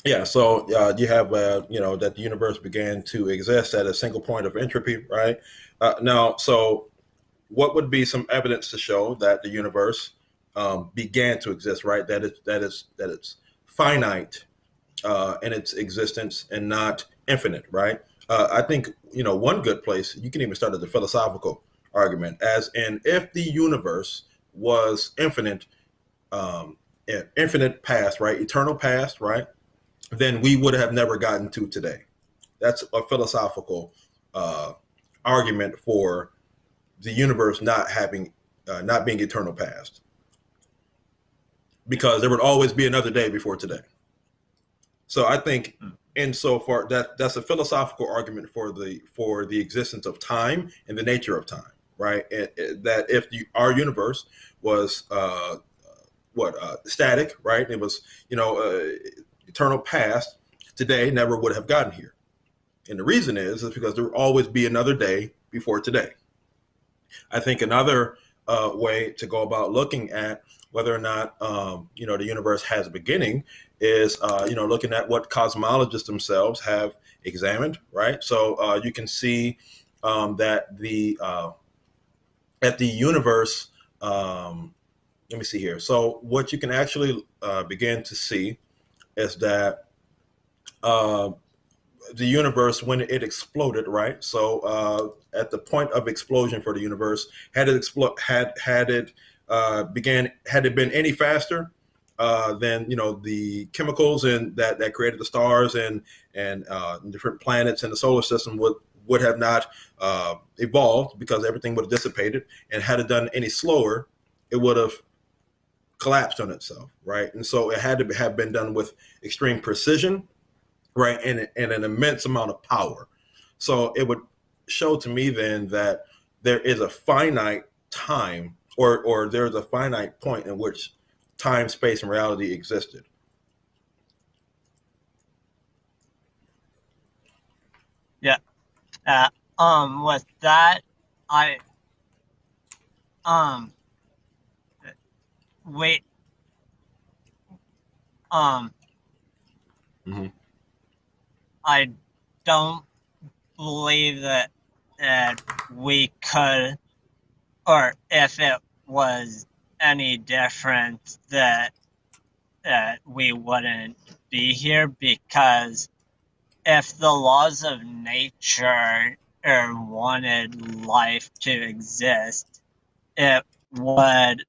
Yeah, so you have, that the universe began to exist at a single point of entropy, right? Now, so what would be some evidence to show that the universe began to exist, right? That it's finite in its existence and not infinite, right? I think, one good place, you can even start at the philosophical argument, as in if the universe was infinite past, right? Eternal past, right? Then we would have never gotten to today. That's a philosophical argument for the universe not being eternal past, because there would always be another day before today. So I think, insofar that's a philosophical argument for the existence of time and the nature of time, right? That if our universe was static, right? It was eternal past, today never would have gotten here. And the reason is because there will always be another day before today. I think another way to go about looking at whether or not the universe has a beginning is looking at what cosmologists themselves have examined, right? So you can see that the universe. Let me see here. So what you can actually begin to see is that the universe, when it exploded, right? So at the point of explosion for the universe, had it been any faster, then the chemicals and that created the stars and different planets in the solar system would have not evolved, because everything would have dissipated. And had it done any slower, it would have collapsed on itself, right? And so it had to have been done with extreme precision, right, and an immense amount of power. So it would show to me then that there is a finite time, or there's a finite point in which time, space, and reality existed. Yeah. With that, um, we, Mm-hmm. I don't believe that we could, or if it was any different, that we wouldn't be here, because if the laws of nature wanted life to exist, it would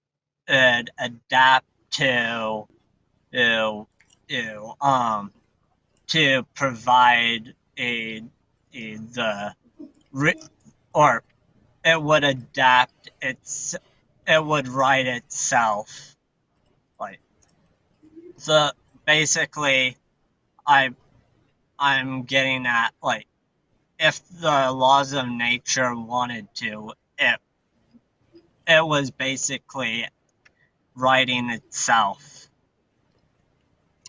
adapt to to provide the or it would adapt it would write itself, like, so basically I'm getting at, like, if the laws of nature wanted to, it was basically writing itself.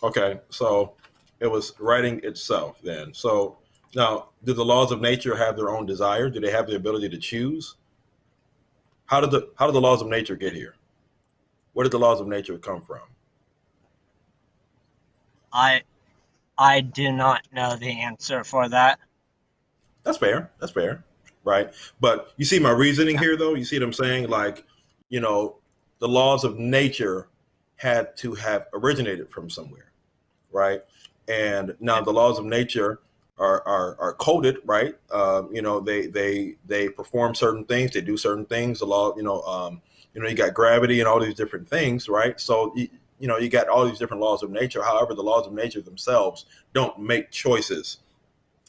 Okay, so it was writing itself then. So now, do the laws of nature have their own desire? Do they have the ability to choose? How did the laws of nature get here? Where did the laws of nature come from? I do not know the answer for that. That's fair. That's fair. Right. But you see my reasoning here, though? You see what I'm saying? Like, the laws of nature had to have originated from somewhere. Right. And now the laws of nature are coded, right? They perform certain things, they do certain things. The law, you got gravity and all these different things, right? So you got all these different laws of nature. However, the laws of nature themselves don't make choices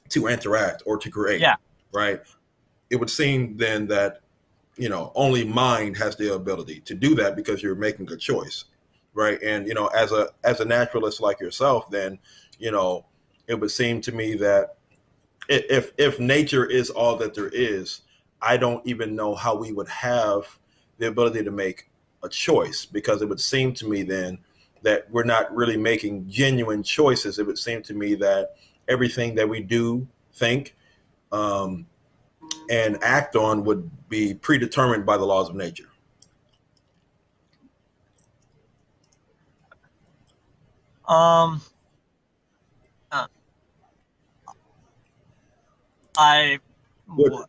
to interact or to create. Yeah. Right. It would seem then that only mind has the ability to do that because you're making a choice, right? And as a naturalist like yourself, then it would seem to me that if nature is all that there is, I don't even know how we would have the ability to make a choice, because it would seem to me then that we're not really making genuine choices. It would seem to me that everything that we do, think, and act on would be predetermined by the laws of nature.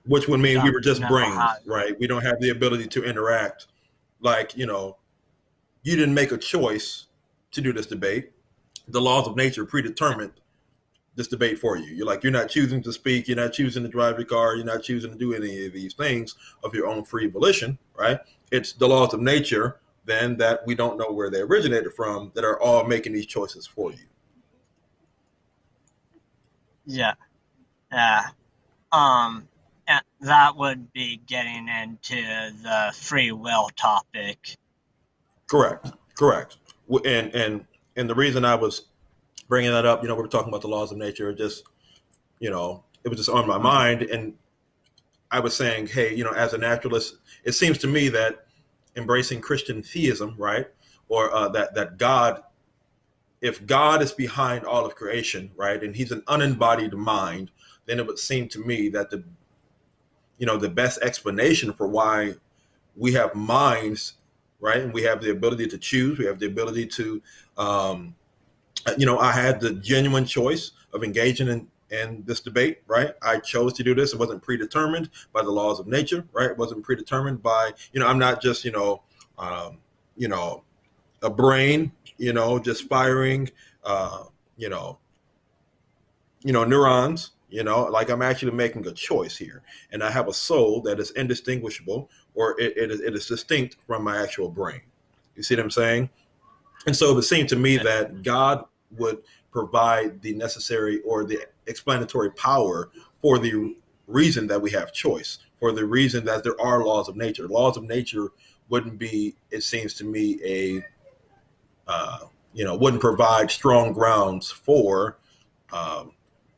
Which would mean we were just brains, right? We don't have the ability to interact. Like, you didn't make a choice to do this debate. The laws of nature predetermined this debate for you. You're not choosing to speak. You're not choosing to drive your car. You're not choosing to do any of these things of your own free volition, right? It's the laws of nature then that we don't know where they originated from that are all making these choices for you. Yeah. Yeah. That would be getting into the free will topic. Correct. And the reason I was bringing that up, we were talking about the laws of nature. It was just on my mind, and I was saying, hey, as a naturalist, it seems to me that embracing Christian theism, right, or that God, if God is behind all of creation, right, and He's an unembodied mind, then it would seem to me that the best explanation for why we have minds, right, and we have the ability to choose, we have the ability to, I had the genuine choice of engaging in this debate, right? I chose to do this. It wasn't predetermined by the laws of nature, right? It wasn't predetermined by, I'm not just, a brain, just firing, neurons, like I'm actually making a choice here. And I have a soul that is indistinguishable, or it is distinct from my actual brain. You see what I'm saying? And so it would seem to me that God would provide the necessary or the explanatory power for the reason that we have choice, for the reason that there are laws of nature. Laws of nature wouldn't be, it seems to me, wouldn't provide strong grounds for,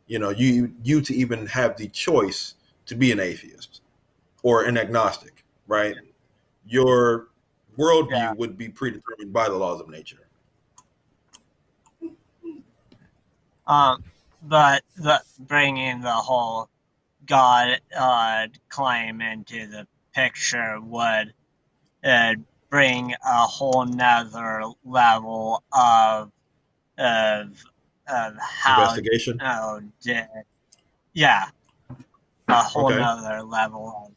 you to even have the choice to be an atheist or an agnostic, right? Your worldview would be predetermined by the laws of nature. But bringing the whole God claim into the picture would bring a whole nother level of how Investigation. yeah, a whole Okay. nother level of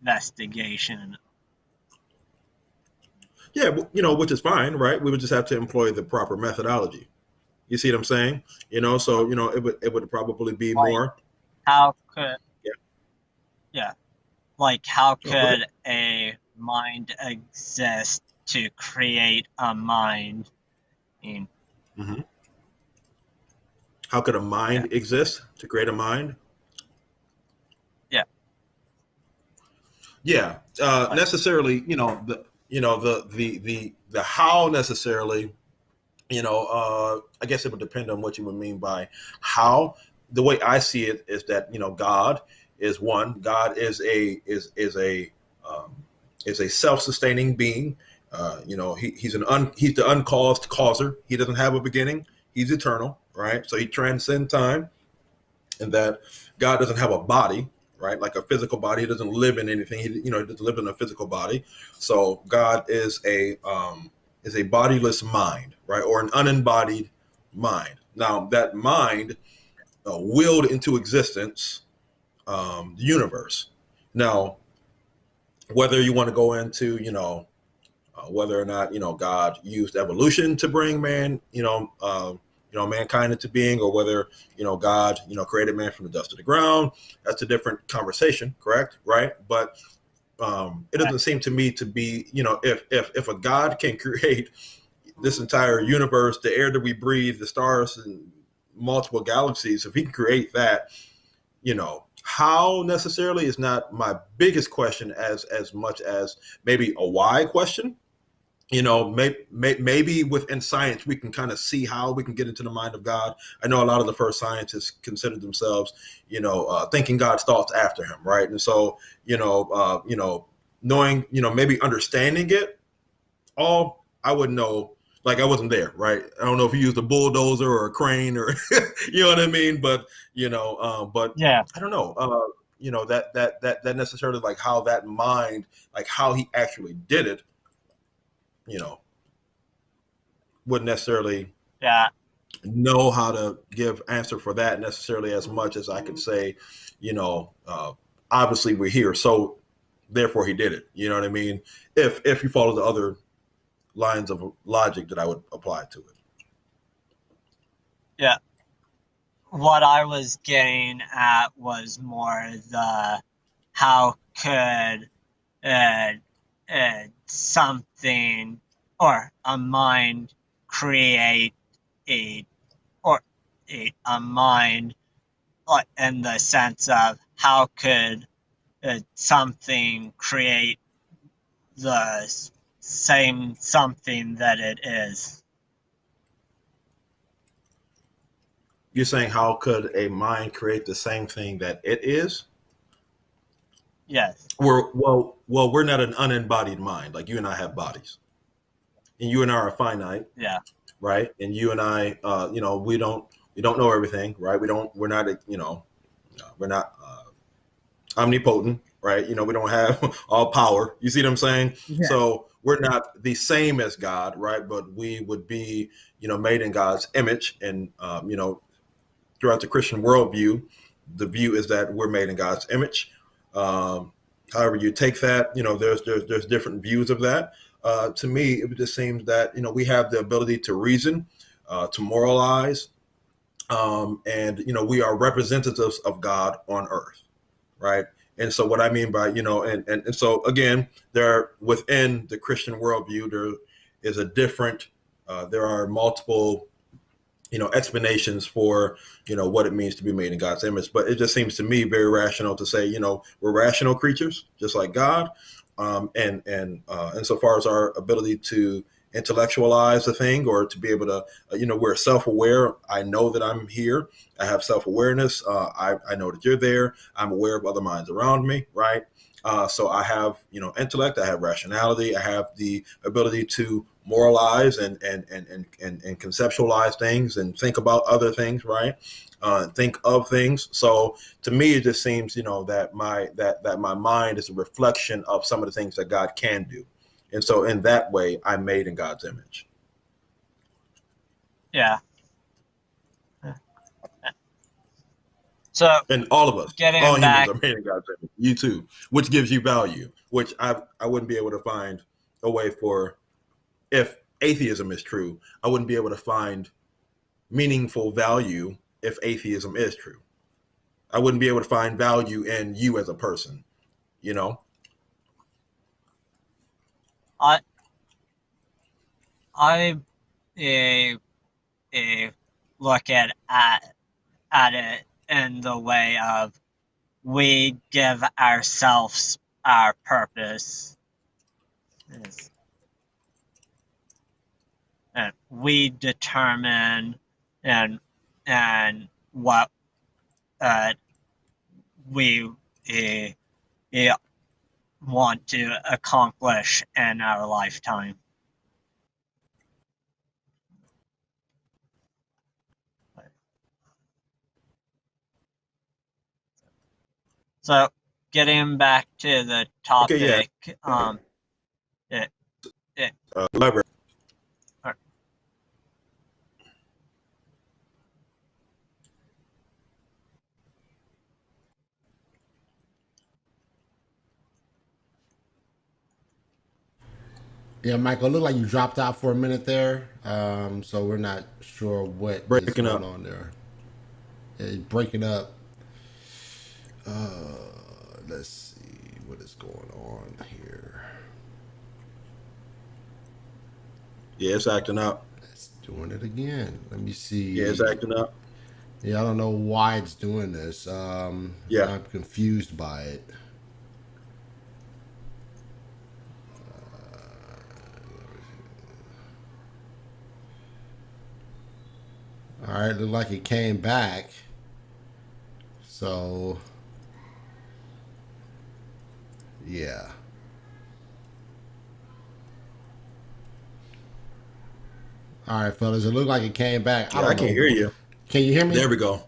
investigation. Yeah, which is fine, right? We would just have to employ the proper methodology. You see what I'm saying? So it would probably be Like, more. how could how Oh, go ahead. could a mind exist to create a mind? Mm-hmm. How could a mind exist to create a mind? Yeah. Yeah, necessarily. The how necessarily. I guess it would depend on what you would mean by how. The way I see it is that God is one. God is a self-sustaining being. He's the uncaused causer. He doesn't have a beginning. He's eternal, right? So he transcends time, and that God doesn't have a body, right? Like a physical body. He doesn't live in anything. He doesn't live in a physical body. So God is a bodiless mind, right? Or an unembodied mind. Now that mind willed into existence the universe. Now, whether you want to go into, whether or not, God used evolution to bring mankind into being, or whether, God, created man from the dust of the ground, that's a different conversation, correct? Right. But it doesn't seem to me to be, if a God can create this entire universe, the air that we breathe, the stars and multiple galaxies, if he can create that, how necessarily is not my biggest question as much as maybe a why question. Maybe within science we can kind of see how we can get into the mind of God. I know a lot of the first scientists considered themselves, thinking God's thoughts after him, right? And so, knowing, maybe understanding it all, I wouldn't know. Like, I wasn't there, right? I don't know if he used a bulldozer or a crane or, you know what I mean? But, Yeah. I don't know. That necessarily, like, how that mind, like how he actually did it, wouldn't necessarily know how to give answer for that necessarily as much as I could say, obviously we're here, so therefore he did it. You know what I mean? If you follow the other lines of logic that I would apply to it. Yeah. What I was getting at was more the how could something or a mind create a mind, in the sense of how could something create the same something that it is. You're saying how could a mind create the same thing that it is? Yes. We're not an unembodied mind. Like, you and I have bodies, and you and I are finite. Yeah. Right. And you and I, we don't know everything, right? We're not omnipotent, right? We don't have all power. You see what I'm saying? Yeah. So we're not the same as God, right? But we would be, made in God's image. And, throughout the Christian worldview, the view is that we're made in God's image. However you take that, there's different views of that. To me, it just seems that, we have the ability to reason, to moralize, and, we are representatives of God on earth, right? And so what I mean by, and so again, within the Christian worldview, there is a different, there are multiple, explanations for, what it means to be made in God's image. But it just seems to me very rational to say, we're rational creatures, just like God. And so far as our ability to intellectualize the thing, or to be able to, we're self-aware. I know that I'm here. I have self-awareness. I know that you're there. I'm aware of other minds around me, right? So I have, intellect. I have rationality. I have the ability to moralize and conceptualize things and think about other things, right? Think of things. So to me, it just seems, that my mind is a reflection of some of the things that God can do. And so in that way, I'm made in God's image. Yeah. So, and all of us, getting all back, humans are made in God's image. You too, which gives you value, which I wouldn't be able to find a way for. If atheism is true, I wouldn't be able to find meaningful value if atheism is true. I wouldn't be able to find value in you as a person, I I look at it in the way of we give ourselves our purpose. And we determine and what we want to accomplish in our lifetime. So, getting back to the topic, lever. Yeah, Michael, it looked like you dropped out for a minute there, so we're not sure what is going on there. Yeah, you're breaking up. Let's see what is going on here. Yeah, it's acting up. It's doing it again. Let me see. Yeah, it's acting up. Yeah, I don't know why it's doing this. Yeah, I'm confused by it. All right, looked like it came back. So, yeah. All right, fellas, it looked like it came back. Yeah, I can't hear you. Can you hear me? There we go.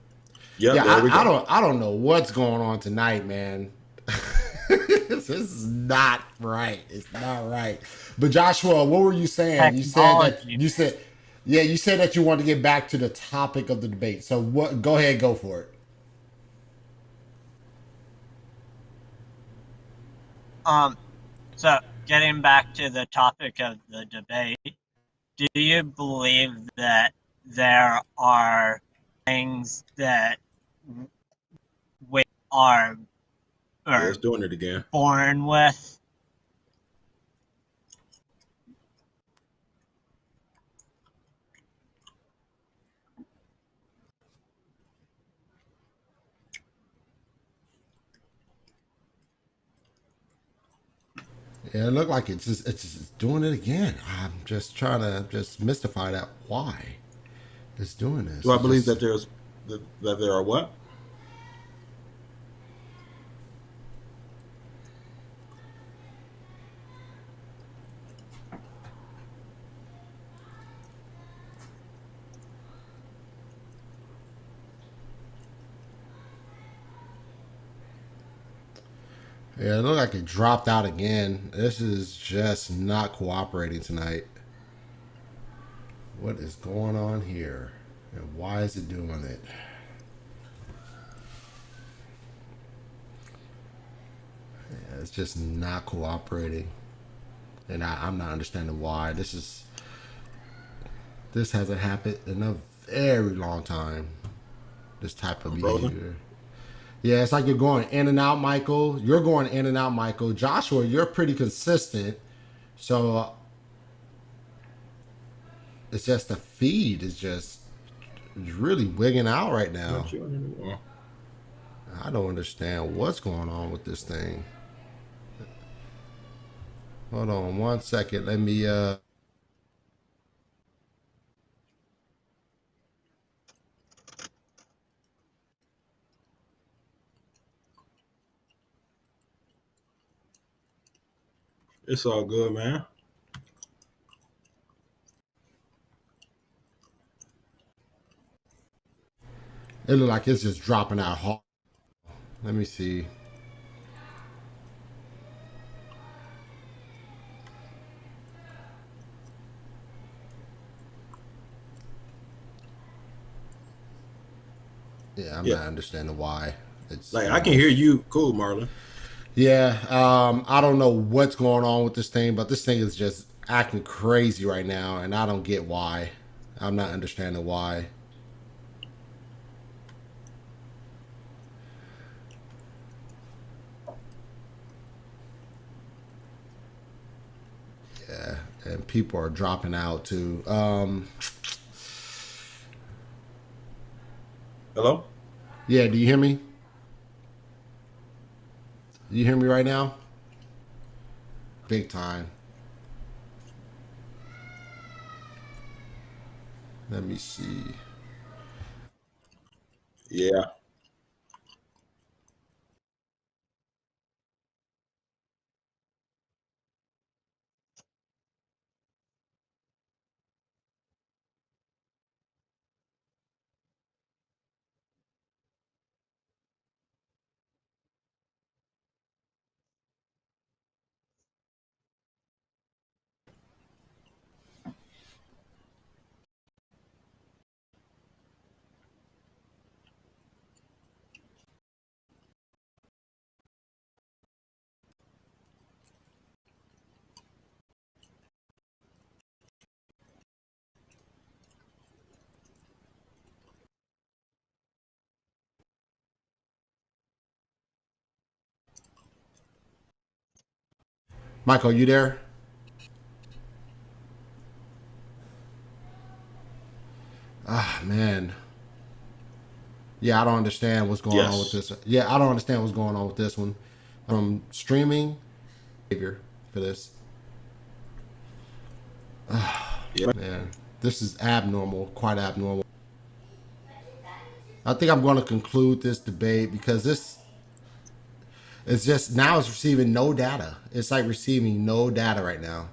Yep, yeah, there we go. I don't know what's going on tonight, man. This is not right. It's not right. But Joshua, what were you saying? You said that you wanted to get back to the topic of the debate. So what? Go ahead, go for it. So getting back to the topic of the debate, do you believe that there are things that we are it's doing it again. Born with? Yeah, it looked like it's just doing it again. I'm just trying to mystify that why it's doing this. Do I believe that there are what? Yeah, it looked like it dropped out again. This is just not cooperating tonight. What is going on here? And why is it doing it? Yeah, it's just not cooperating. And I'm not understanding why. This hasn't happened in a very long time. This type of behavior. Yeah, it's like you're going in and out, Michael. You're going in and out, Michael. Joshua, you're pretty consistent. So it's just the feed is just really wigging out right now. I don't understand what's going on with this thing. Hold on 1 second. Let me It's all good, man. It look like it's just dropping out hard. Let me see. Yeah, I'm not understanding why. It's like I can hear you, cool, Marlon. Yeah, I don't know what's going on with this thing, but this thing is just acting crazy right now, and I don't get why. I'm not understanding why. Yeah, and people are dropping out too. Hello? Yeah, do you hear me? Do you hear me right now? Big time. Let me see. Yeah. Michael, you there? Ah, man. Yeah, I don't understand what's going on with this. Yeah, I don't understand what's going on with this one. Streaming behavior for this. Yeah. Man, this is abnormal, quite abnormal. I think I'm going to conclude this debate because this it's just now it's receiving no data. It's like receiving no data right now.